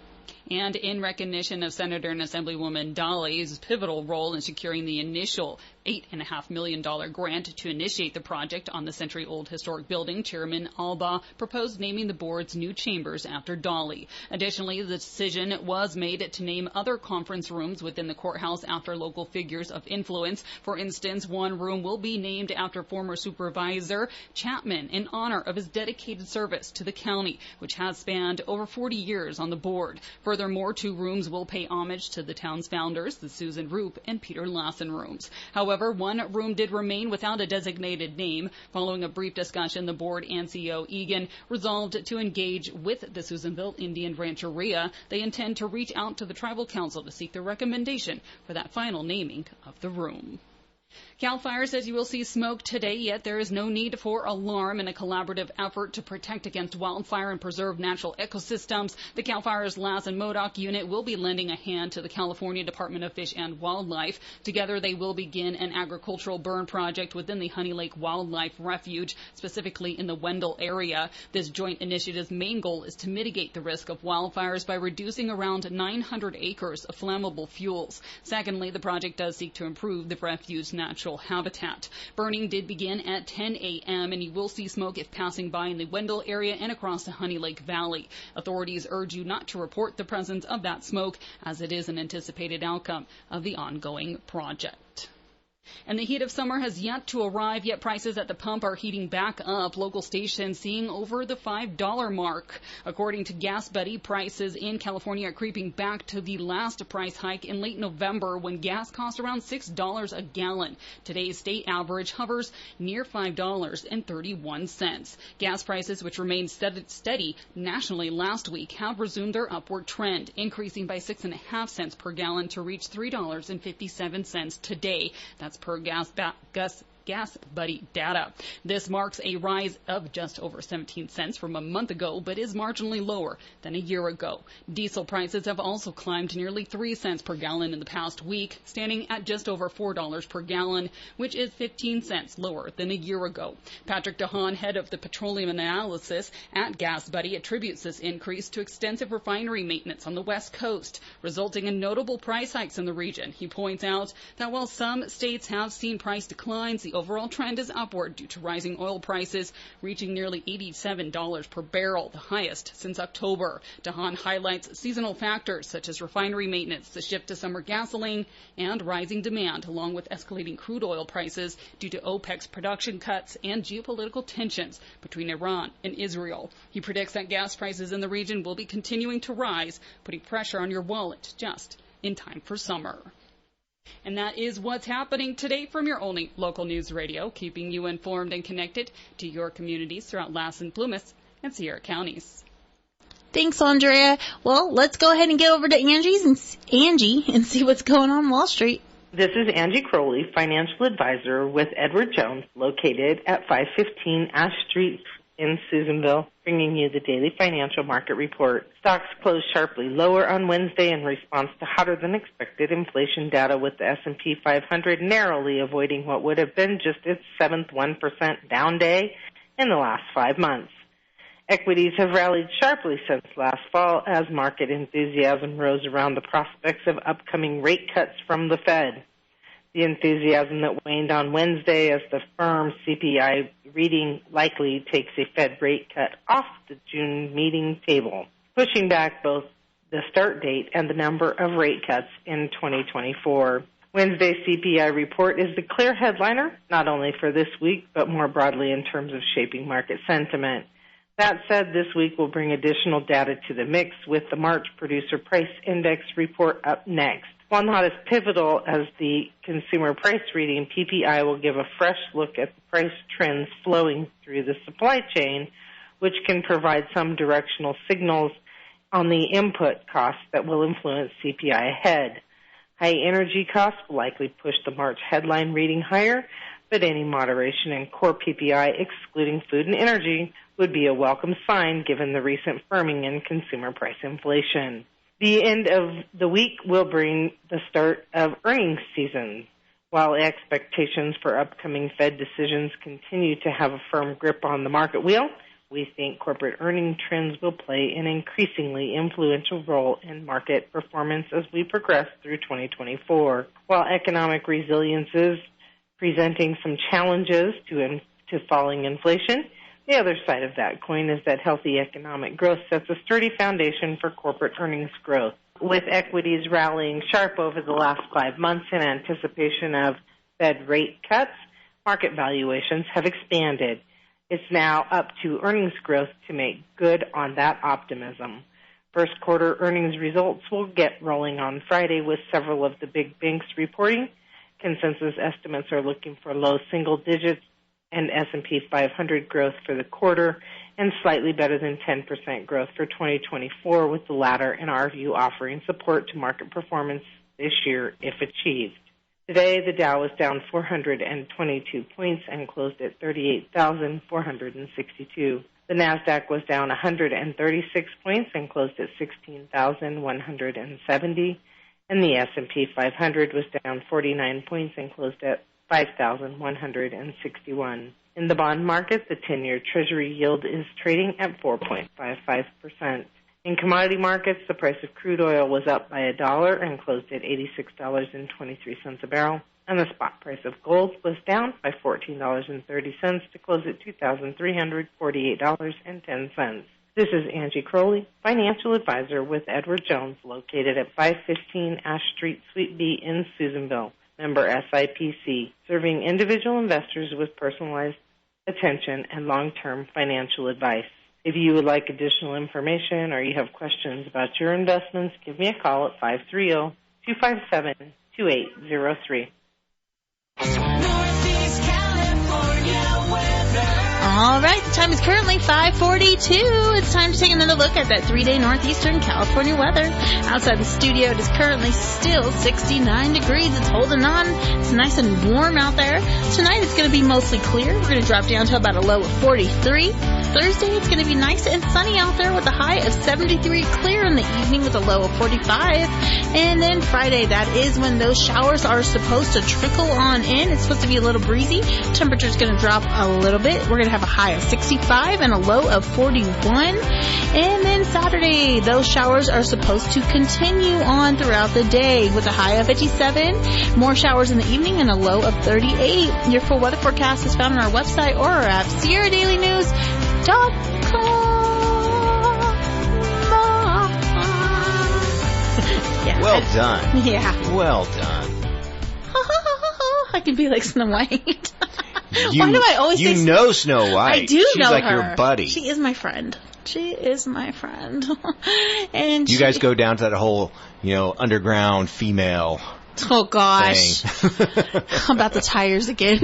And in recognition of Senator and Assemblywoman Dolly's pivotal role in securing the initial $8.5 million grant to initiate the project on the century-old historic building, Chairman Albaugh proposed naming the board's new chambers after Dolly. Additionally, the decision was made to name other conference rooms within the courthouse after local figures of influence. For instance, one room will be named after former Supervisor Chapman in honor of his dedicated service to the county, which has spanned over 40 years on the board. Furthermore, 2 rooms will pay homage to the town's founders, the Susan Roop and Peter Lassen rooms. However, one room did remain without a designated name. Following a brief discussion, the board and CEO Egan resolved to engage with the Susanville Indian Rancheria. They intend to reach out to the Tribal Council to seek their recommendation for that final naming of the room. CAL FIRE says you will see smoke today, yet there is no need for alarm. In a collaborative effort to protect against wildfire and preserve natural ecosystems, the CAL FIRE's Lassen Modoc unit will be lending a hand to the California Department of Fish and Wildlife. Together, they will begin an agricultural burn project within the Honey Lake Wildlife Refuge, specifically in the Wendell area. This joint initiative's main goal is to mitigate the risk of wildfires by reducing around 900 acres of flammable fuels. Secondly, the project does seek to improve the refuge's natural habitat. Burning did begin at 10 a.m. and you will see smoke if passing by in the Wendell area and across the Honey Lake Valley. Authorities urge you not to report the presence of that smoke, as it is an anticipated outcome of the ongoing project. And the heat of summer has yet to arrive, yet prices at the pump are heating back up. Local stations seeing over the $5 mark. According to Gas Buddy, prices in California are creeping back to the last price hike in late November when gas cost around $6 a gallon. Today's state average hovers near $5.31. Gas prices, which remained steady nationally last week, have resumed their upward trend, increasing by 6.5 cents per gallon to reach $3.57 today. That's per Gas Buddy data. This marks a rise of just over 17 cents from a month ago, but is marginally lower than a year ago. Diesel prices have also climbed nearly 3 cents per gallon in the past week, standing at just over $4 per gallon, which is 15 cents lower than a year ago. Patrick DeHaan, head of the petroleum analysis at Gas Buddy, attributes this increase to extensive refinery maintenance on the West Coast, resulting in notable price hikes in the region. He points out that while some states have seen price declines, the overall trend is upward due to rising oil prices, reaching nearly $87 per barrel, the highest since October. DeHaan highlights seasonal factors such as refinery maintenance, the shift to summer gasoline, and rising demand, along with escalating crude oil prices due to OPEC's production cuts and geopolitical tensions between Iran and Israel. He predicts that gas prices in the region will be continuing to rise, putting pressure on your wallet just in time for summer. And that is what's happening today from your only local news radio, keeping you informed and connected to your communities throughout Lassen, Plumas, and Sierra counties. Thanks, Andrea. Well, let's go ahead and get over to Angie and see what's going on Wall Street. This is Angie Crowley, financial advisor with Edward Jones, located at 515 Ash Street in Susanville, bringing you the daily financial market report. Stocks closed sharply lower on Wednesday in response to hotter than expected inflation data, with the S&P 500 narrowly avoiding what would have been just its 7th 1% down day in the last 5 months. Equities have rallied sharply since last fall as market enthusiasm rose around the prospects of upcoming rate cuts from the Fed. The enthusiasm that waned on Wednesday as the firm's CPI reading likely takes a Fed rate cut off the June meeting table, pushing back both the start date and the number of rate cuts in 2024. Wednesday's CPI report is the clear headliner, not only for this week, but more broadly in terms of shaping market sentiment. That said, this week will bring additional data to the mix, with the March Producer Price Index report up next. While not as pivotal as the consumer price reading, PPI will give a fresh look at the price trends flowing through the supply chain, which can provide some directional signals on the input costs that will influence CPI ahead. High energy costs will likely push the March headline reading higher, but any moderation in core PPI, excluding food and energy, would be a welcome sign given the recent firming in consumer price inflation. The end of the week will bring the start of earnings season. While expectations for upcoming Fed decisions continue to have a firm grip on the market wheel, we think corporate earning trends will play an increasingly influential role in market performance as we progress through 2024. While economic resilience is presenting some challenges to falling inflation, the other side of that coin is that healthy economic growth sets a sturdy foundation for corporate earnings growth. With equities rallying sharp over the last 5 months in anticipation of Fed rate cuts, market valuations have expanded. It's now up to earnings growth to make good on that optimism. First quarter earnings results will get rolling on Friday with several of the big banks reporting. Consensus estimates are looking for low single digits and S&P 500 growth for the quarter and slightly better than 10% growth for 2024, with the latter, in our view, offering support to market performance this year if achieved. Today, the Dow was down 422 points and closed at 38,462. The NASDAQ was down 136 points and closed at 16,170. And the S&P 500 was down 49 points and closed at 5,161. In the bond market, the 10-year Treasury yield is trading at 4.55%. In commodity markets, the price of crude oil was up by $1 and closed at $86.23 a barrel, and the spot price of gold was down by $14.30 to close at $2,348.10. This is Angie Crowley, financial advisor with Edward Jones, located at 515 Ash Street, Suite B in Susanville. Member SIPC, serving individual investors with personalized attention and long-term financial advice. If you would like additional information or you have questions about your investments, give me a call at 530-257-2803. All right, the time is currently 5:42. It's time to take another look at that 3-day northeastern California weather. Outside the studio, it is currently still 69 degrees. It's holding on. It's nice and warm out there. Tonight, it's going to be mostly clear. We're going to drop down to about a low of 43. Thursday, it's going to be nice and sunny out there with a high of 73, clear in the evening with a low of 45. And then Friday, that is when those showers are supposed to trickle on in. It's supposed to be a little breezy. Temperature's going to drop a little bit. We're going to have a high of 65 and a low of 41. And then Saturday, those showers are supposed to continue on throughout the day with a high of 57, more showers in the evening, and a low of 38. Your full weather forecast is found on our website or our app, SierraDailyNews.com. Yeah. Well done. Yeah. Well done. I can be like Snow White. Why do I always say know Snow White? I do She's know like her. your buddy. She is my friend. She is my friend. And you guys go down to that whole, underground female. Oh gosh. Thing. About the tires again.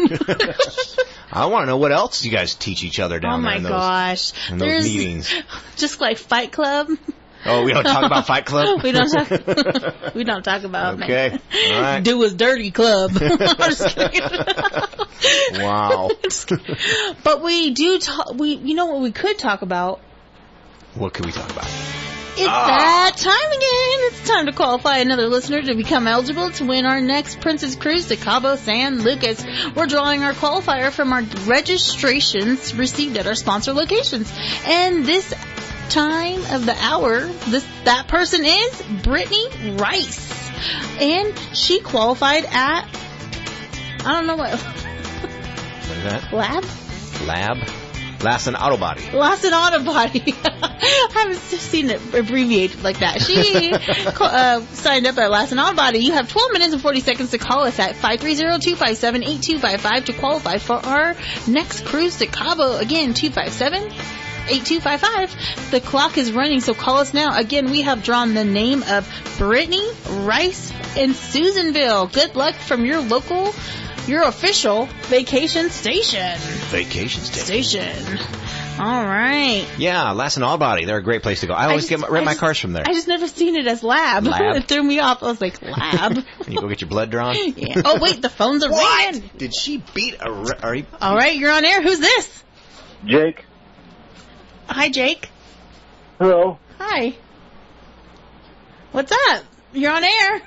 I want to know what else you guys teach each other down there in those meetings. Just like Fight Club. Oh, we don't talk about Fight Club? we don't talk about okay. All right. Do His Dirty Club. I'm just kidding. Wow. But we do talk, you know what we could talk about? What could we talk about? It's that time again. It's time to qualify another listener to become eligible to win our next Princess Cruise to Cabo San Lucas. We're drawing our qualifier from our registrations received at our sponsor locations. And this time of the hour, that person is Brittany Rice. And she qualified at, I don't know what is that? Lab? Lassen Auto Body. Lassen Auto Body. I haven't seen it abbreviated like that. She signed up at Lassen Auto Body. You have 12 minutes and 40 seconds to call us at 530-257-8255 to qualify for our next cruise to Cabo. Again, 257-8255. The clock is running, so call us now. Again, we have drawn the name of Brittany Rice in Susanville. Good luck from your official vacation station. All right. Yeah, Lassen All Body. They're a great place to go. I always rent my cars from there. I just never seen it as lab. It threw me off. I was like, lab? And you go get your blood drawn? Yeah. Oh, wait, the phones are ringing. Did she beat a... All right, you're on air. Who's this? Jake. Hi, Jake. Hello. Hi. What's up? You're on air.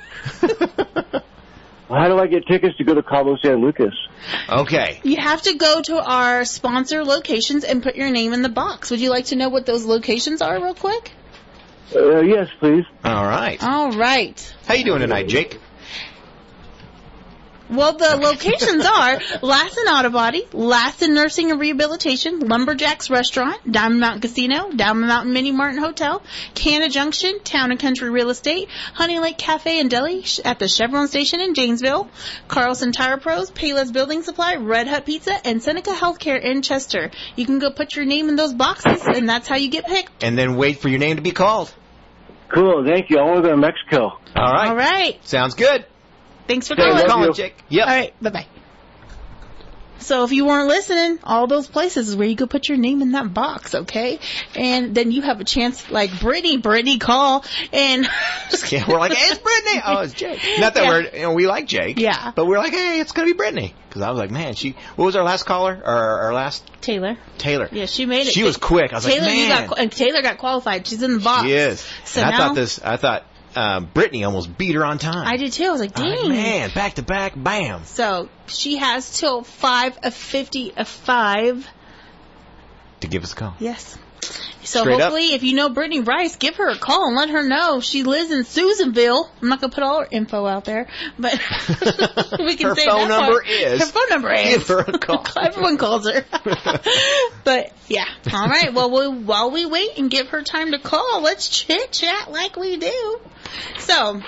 How do I get tickets to go to Cabo San Lucas? Okay. You have to go to our sponsor locations and put your name in the box. Would you like to know what those locations are real quick? Yes, please. All right. All right. How you doing tonight, Jake? Well, the locations are Lassen Auto Body, Lassen Nursing and Rehabilitation, Lumberjacks Restaurant, Diamond Mountain Casino, Diamond Mountain Mini Mart and Hotel, Canna Junction, Town and Country Real Estate, Honey Lake Cafe and Deli at the Chevron Station in Janesville, Carlson Tire Pros, Payless Building Supply, Red Hut Pizza, and Seneca Healthcare in Chester. You can go put your name in those boxes, and that's how you get picked. And then wait for your name to be called. Cool, thank you. I want to go to Mexico. All right. All right. Sounds good. Thanks for Okay, calling. Jake. Yep. All right, bye-bye. So if you weren't listening, all those places is where you go put your name in that box, okay? And then you have a chance, like Brittany call, and... Yeah, we're like, hey, it's Brittany. Oh, it's Jake. Not that we like Jake. Yeah. But we're like, hey, it's going to be Brittany. Because I was like, man, what was our last caller? Our last... Taylor. Yeah, she made it. She was quick. I was Taylor, like, man. Taylor got qualified. She's in the box. She is. So and now, I thought Brittany almost beat her on time. I did too. I was like, dang. Man, back to back, bam. So she has till 5:55 to give us a call. Yes. So Straight hopefully, if you know Brittany Rice, give her a call and let her know she lives in Susanville. I'm not gonna put all her info out there, but we can her say phone that number part. is. Her phone number is. Give her a call. Everyone calls her. But yeah, all right. Well, while we wait and give her time to call, let's chit chat like we do. So.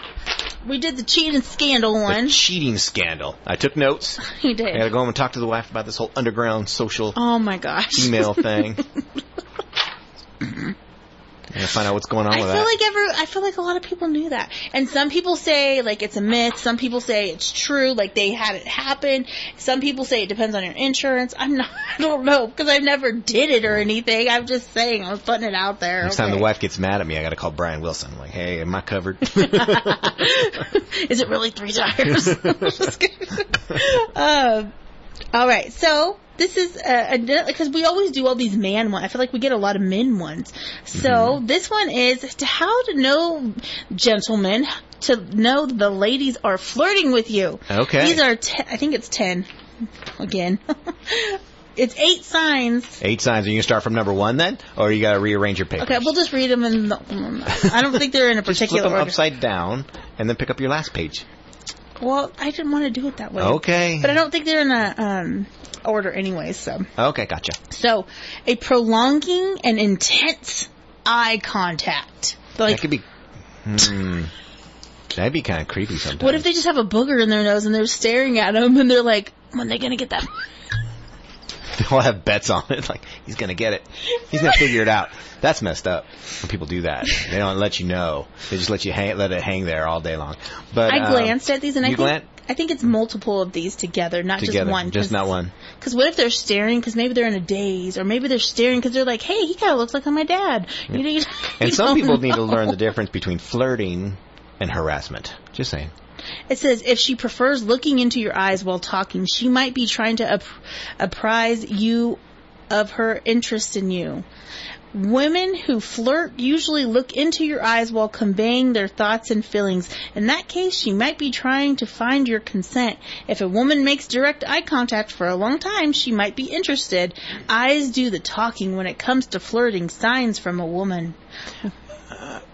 We did the cheating scandal one. The cheating scandal. I took notes. You did. I gotta go home and talk to the wife about this whole underground social oh my gosh email thing. And find out what's going on with that. I feel like a lot of people knew that. And some people say, like, it's a myth. Some people say it's true, like, they had it happen. Some people say it depends on your insurance. I don't know, because I never did it or anything. I'm just saying, I was putting it out there. Next time the wife gets mad at me, I gotta call Brian Wilson. I'm like, hey, am I covered? Is it really 3 tires? Just kidding. All right, so this is because we always do all these man ones. I feel like we get a lot of men ones. So this one is how to know, gentlemen, to know the ladies are flirting with you. Okay. These are, I think it's 10 again. It's 8 signs. 8 signs. Are you going to start from number 1 then? Or you got to rearrange your papers? Okay, we'll just read them in I don't think they're in a particular flip them order. upside down and then pick up your last page. Well, I didn't want to do it that way. Okay. But I don't think they're in a order anyway, so. Okay, gotcha. So, a prolonging and intense eye contact. Like, that could be... That'd be kind of creepy sometimes. What if they just have a booger in their nose and they're staring at them and they're like, when are they going to get that? They'll have bets on it. Like, he's going to get it. He's going to figure it out. That's messed up when people do that. They don't let you know. They just let it hang there all day long. But I glanced at these and I think it's multiple of these together, not just one. Just not one. Because what if they're staring because maybe they're in a daze, or maybe they're staring because they're like, hey, he kind of looks like my dad. Yeah. And some people need to learn the difference between flirting and harassment. Just saying. It says, if she prefers looking into your eyes while talking, she might be trying to apprise you of her interest in you. Women who flirt usually look into your eyes while conveying their thoughts and feelings. In that case, she might be trying to find your consent. If a woman makes direct eye contact for a long time, she might be interested. Eyes do the talking when it comes to flirting. Signs from a woman.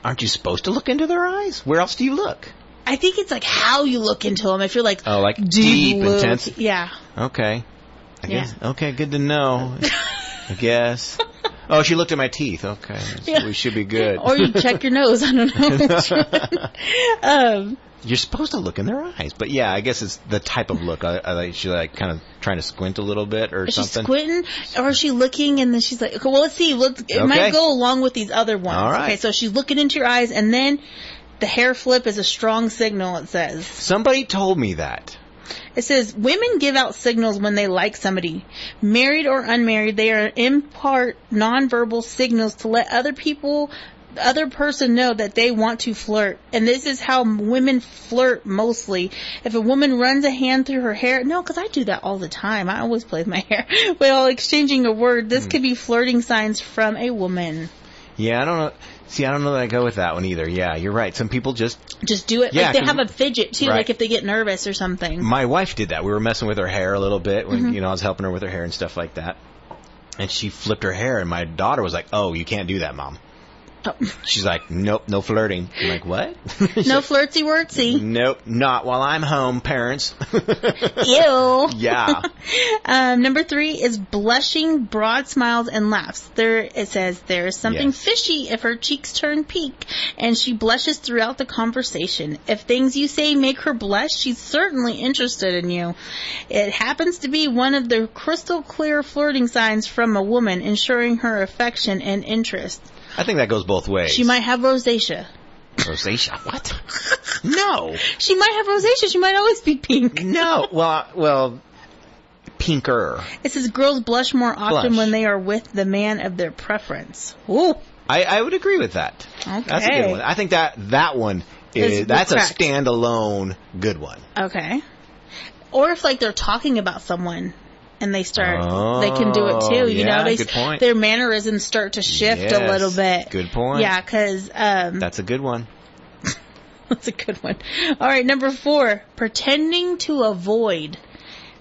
Aren't you supposed to look into their eyes? Where else do you look? I think it's like how you look into them. If you're like, deep, intense. Yeah. Okay. I guess. Okay, good to know. I guess. Oh, she looked at my teeth. Okay, so we should be good. Or you check your nose. I don't know. You're supposed to look in their eyes, but yeah, I guess it's the type of look. Is she like kind of trying to squint a little bit or something? Is she squinting, or is she looking and then she's like, okay, well, let's see. It might go along with these other ones. All right. Okay, so she's looking into your eyes, and then the hair flip is a strong signal. It says somebody told me that. It says, women give out signals when they like somebody. Married or unmarried, they are impart nonverbal signals to let the other person know that they want to flirt. And this is how women flirt mostly. If a woman runs a hand through her hair, no, because I do that all the time. I always play with my hair. While exchanging a word, this could be flirting signs from a woman. Yeah, I don't know. See, I don't know that I go with that one either. Yeah, you're right. Some people just do it. Yeah, like they have a fidget too, right. like if they get nervous or something. My wife did that. We were messing with her hair a little bit when, Mhm. I was helping her with her hair and stuff like that. And she flipped her hair, and my daughter was like, "Oh, you can't do that, Mom." Oh. She's like, "Nope, no flirting." I'm like, "What?" No flirtsy wordsy. Nope, not while I'm home, parents. Ew. Yeah. Number 3 is blushing, broad smiles, and laughs. It says there is something fishy if her cheeks turn pink and she blushes throughout the conversation. If things you say make her blush, she's certainly interested in you. It happens to be one of the crystal clear flirting signs from a woman, ensuring her affection and interest. I think that goes both ways. She might have rosacea. Rosacea? What? No. She might have rosacea. She might always be pink. No. Well, pinker. It says girls blush more often Blush. when they are with the man of their preference. Ooh. I would agree with that. Okay. That's a good one. I think that one that's correct. a standalone good one. Okay. Or if like they're talking about someone and they start, they can do it too. You know, good point. their mannerisms start to shift a little bit. Good point. Yeah, because that's a good one. that's a good one. All right, number 4, pretending to avoid.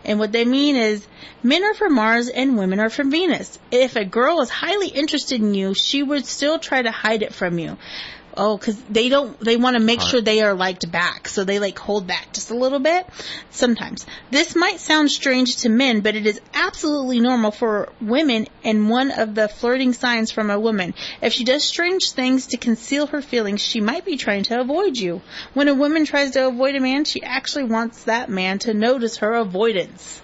And what they mean is men are from Mars and women are from Venus. If a girl is highly interested in you, she would still try to hide it from you. Oh, because they want to make sure they are liked back. So they like hold back just a little bit sometimes. This might sound strange to men, but it is absolutely normal for women and one of the flirting signs from a woman. If she does strange things to conceal her feelings, she might be trying to avoid you. When a woman tries to avoid a man, she actually wants that man to notice her avoidance.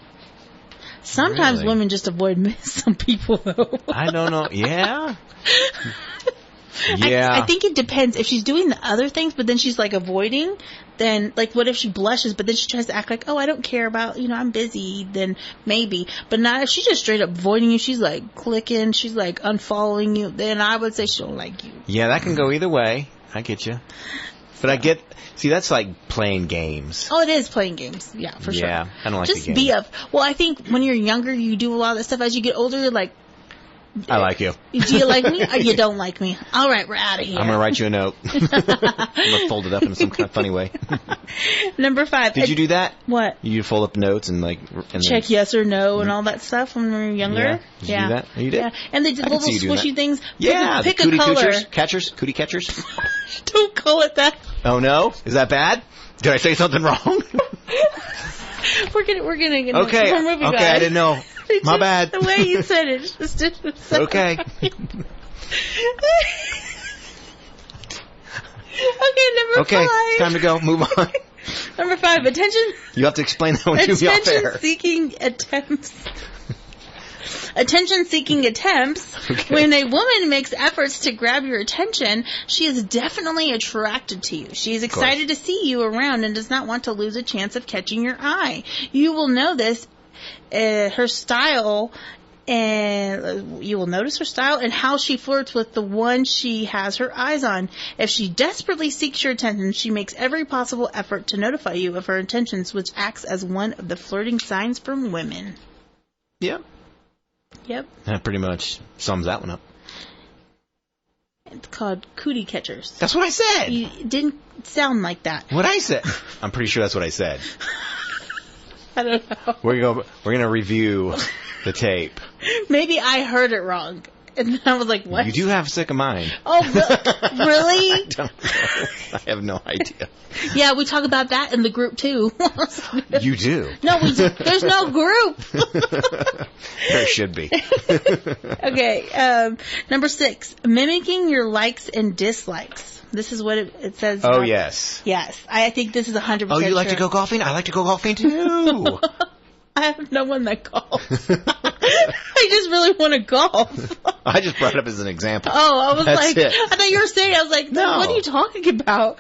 Sometimes Really? women just avoid some people, though. I don't know. Yeah. Yeah. I think it depends. If she's doing the other things, but then she's like avoiding, then like what if she blushes, but then she tries to act like, oh, I don't care about, I'm busy, then maybe. But not if she's just straight up avoiding you, she's like clicking, she's like unfollowing you, then I would say she don't like you. Yeah, that can go either way. I get you. But that's like playing games. Oh, it is playing games. Yeah, for sure. Yeah, I don't like just the game. Well, I think when you're younger, you do a lot of that stuff. As you get older, you're like, I like you. do you like me or you don't like me? All right, we're out of here. I'm going to write you a note. I'm going to fold it up in some kind of funny way. Number 5. Did you do that? What? You fold up notes and check yes or no and all that stuff when we were younger? Yeah. Did you do that? You did? Yeah. And they did little squishy things. Yeah. Pick the a color. Cootie catchers. Don't call it that. Oh, no? Is that bad? Did I say something wrong? We're gonna okay. We're moving on. I didn't know. My bad. The way you said it just didn't sound okay. right. Okay, number 5. It's time to go. Move on. Number 5, attention. You have to explain that when you be off air. Attention-seeking attempts. Okay. When a woman makes efforts to grab your attention, she is definitely attracted to you. She is excited to see you around and does not want to lose a chance of catching your eye. You will know this, her style, and you will notice her style and how she flirts with the one she has her eyes on. If she desperately seeks your attention, she makes every possible effort to notify you of her intentions, which acts as one of the flirting signs from women. Yep. Yep. That pretty much sums that one up. It's called cootie catchers. That's what I said. It didn't sound like that. What I said. I'm pretty sure that's what I said. I don't know. We're gonna review the tape. Maybe I heard it wrong. And then I was like, what? You do have sick of mind. Oh, really? I don't know. I have no idea. Yeah, we talk about that in the group, too. You do? No, we do. There's no group. There should be. Okay, number 6, mimicking your likes and dislikes. This is what it says. Oh, yes. Yes. I think this is 100% Oh, you like true. to go golfing? I like to go golfing, too. I have no one that golfs. I just really want to golf. I just brought it up as an example. Oh, I was That's like, it. I thought you were saying, I was like, No. what are you talking about?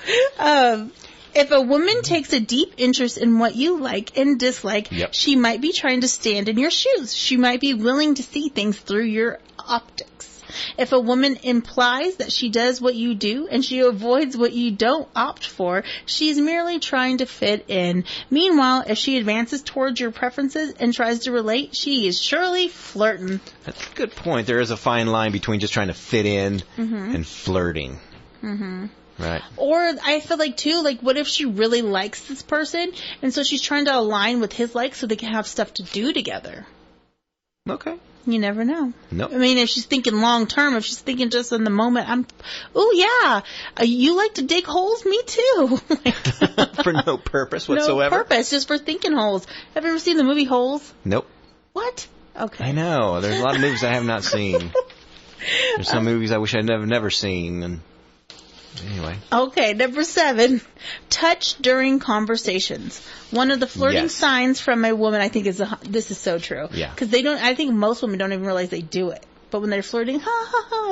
If a woman takes a deep interest in what you like and dislike, she might be trying to stand in your shoes. She might be willing to see things through your optics. If a woman implies that she does what you do and she avoids what you don't opt for, she's merely trying to fit in. Meanwhile, if she advances towards your preferences and tries to relate, she is surely flirting. That's a good point. There is a fine line between just trying to fit in and flirting. Mm-hmm. Right. Or I feel like, too, like, what if she really likes this person, and so she's trying to align with his likes so they can have stuff to do together? Okay. You never know. Nope. I mean, if she's thinking long term, if she's thinking just in the moment, you like to dig holes? Me too. For no purpose whatsoever? No purpose, just for thinking holes. Have you ever seen the movie Holes? Nope. What? Okay. I know. There's a lot of movies I have not seen. There's some movies I wish I'd never seen, and anyway. Okay, number 7, touch during conversations. One of the flirting signs from a woman, I think, this is so true. Yeah. Because I think most women don't even realize they do it. But when they're flirting,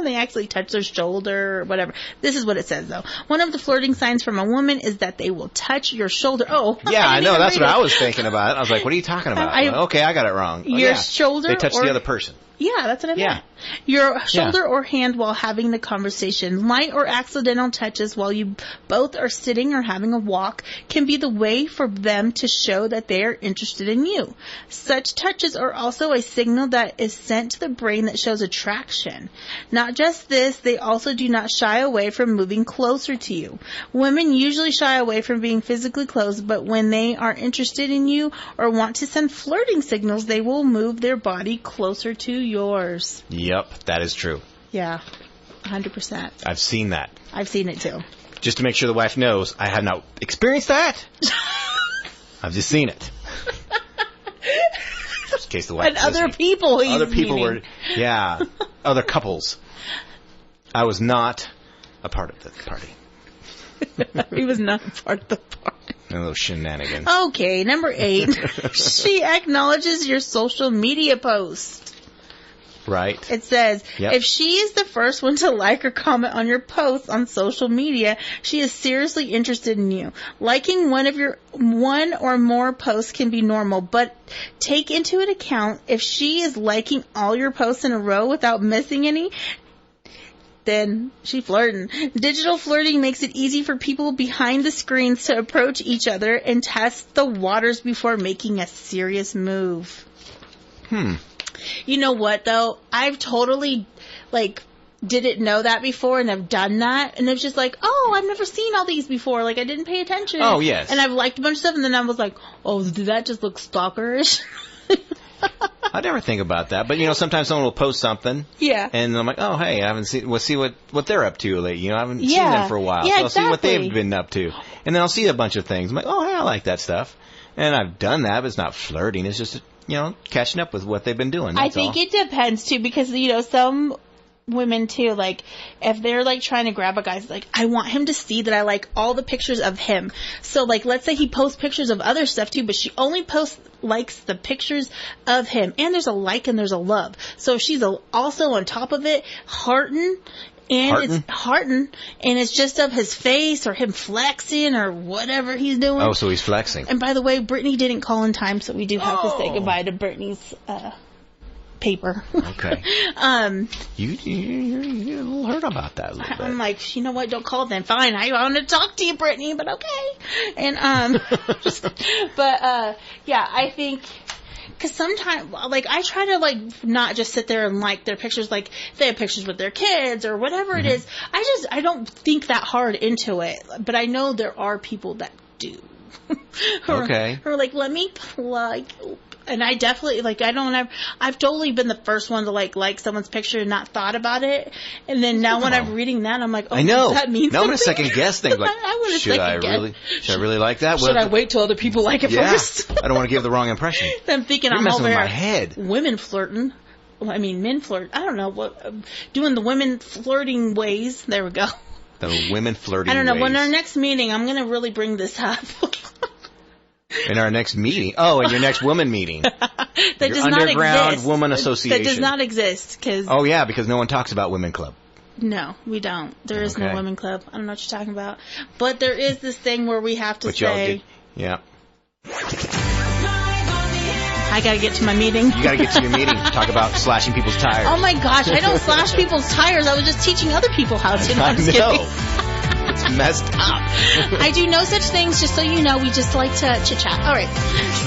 they actually touch their shoulder or whatever. This is what it says, though. One of the flirting signs from a woman is that they will touch your shoulder. Oh, yeah, I know. That's what I was thinking about. I was like, what are you talking about? Okay, I got it wrong. Your shoulder. They touch the other person. Yeah, that's what I meant. Your shoulder or hand while having the conversation. Light or accidental touches while you both are sitting or having a walk can be the way for them to show that they are interested in you. Such touches are also a signal that is sent to the brain that shows attraction. Not just this, they also do not shy away from moving closer to you. Women usually shy away from being physically close, but when they are interested in you or want to send flirting signals, they will move their body closer to yours. Yep, that is true. Yeah, 100%. I've seen that. I've seen it too. Just to make sure the wife knows, I have not experienced that. I've just seen it. Just in case the wife. And other people. Other people were, other couples. I was not a part of the party. He was not a part of the party. A little shenanigans. Okay, number 8. She acknowledges your social media post. Right. It says, if she is the first one to like or comment on your posts on social media, she is seriously interested in you. Liking one or more posts can be normal, but take into account if she is liking all your posts in a row without missing any, then she's flirting. Digital flirting makes it easy for people behind the screens to approach each other and test the waters before making a serious move. You know what, though? I've totally, didn't know that before, and I've done that, and it's just like, oh, I've never seen all these before. Like, I didn't pay attention. Oh, yes. And I've liked a bunch of stuff, and then I was like, oh, did that just look stalkerish? I never think about that, but sometimes someone will post something. Yeah. And I'm like, oh, hey, I haven't seen. We'll see what they're up to lately. I haven't seen them for a while, so I'll see what they've been up to, and then I'll see a bunch of things. I'm like, oh, hey, I like that stuff, and I've done that, but it's not flirting. It's just catching up with what they've been doing. I think it depends too, because some women too, if they're trying to grab a guy, it's I want him to see that I like all the pictures of him. So let's say he posts pictures of other stuff too, but she only likes the pictures of him, and there's a like and there's a love. So if she's also on top of it, it's hearten, and it's just of his face or him flexing or whatever he's doing. Oh, so he's flexing. And by the way, Brittany didn't call in time, so we do have to say goodbye to Brittany's paper. Okay. You heard about that a little bit. I'm like, you know what? Don't call then. Fine. I want to talk to you, Brittany, but okay. And I think. Because sometimes, I try to, not just sit there and like their pictures, if they have pictures with their kids or whatever it is. I don't think that hard into it. But I know there are people that do. Okay. Or let me, and I definitely, I've totally been the first one to, like someone's picture and not thought about it. And then now when I'm reading that, I'm like, oh, I know. Does that mean now something? I'm going to second guess things. Should I really like that? Should I wait till other people like it first? I don't want to give the wrong impression. I'm thinking You're I'm messing over with here. my head. Women flirting. Well, men flirt. I don't know doing the women flirting ways. There we go. The women flirting I don't know. ways. When our next meeting, I'm going to really bring this up. In our next meeting. Oh, in your next woman meeting. That your does not Underground exist. Woman Association. That does not exist. Oh, yeah, because no one talks about Women Club. No, we don't. There is Okay. no women club. I don't know what you're talking about. But there is this thing where we have to But y'all say, get, yeah. I got to get to my meeting. You got to get to your meeting. Talk about slashing people's tires. Oh my gosh, I don't slash people's tires. I was just teaching other people how to. No, I'm just I know. kidding. It's messed up. I do no such things, just so you know. We just like to chit-chat. All right.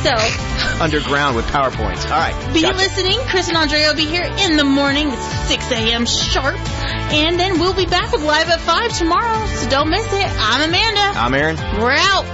So, Underground with PowerPoints. All right. be Gotcha. listening. Chris and Andrea will be here in the morning at 6 a.m. sharp. And then we'll be back with Live at 5 tomorrow. So don't miss it. I'm Amanda. I'm Aaron. We're out.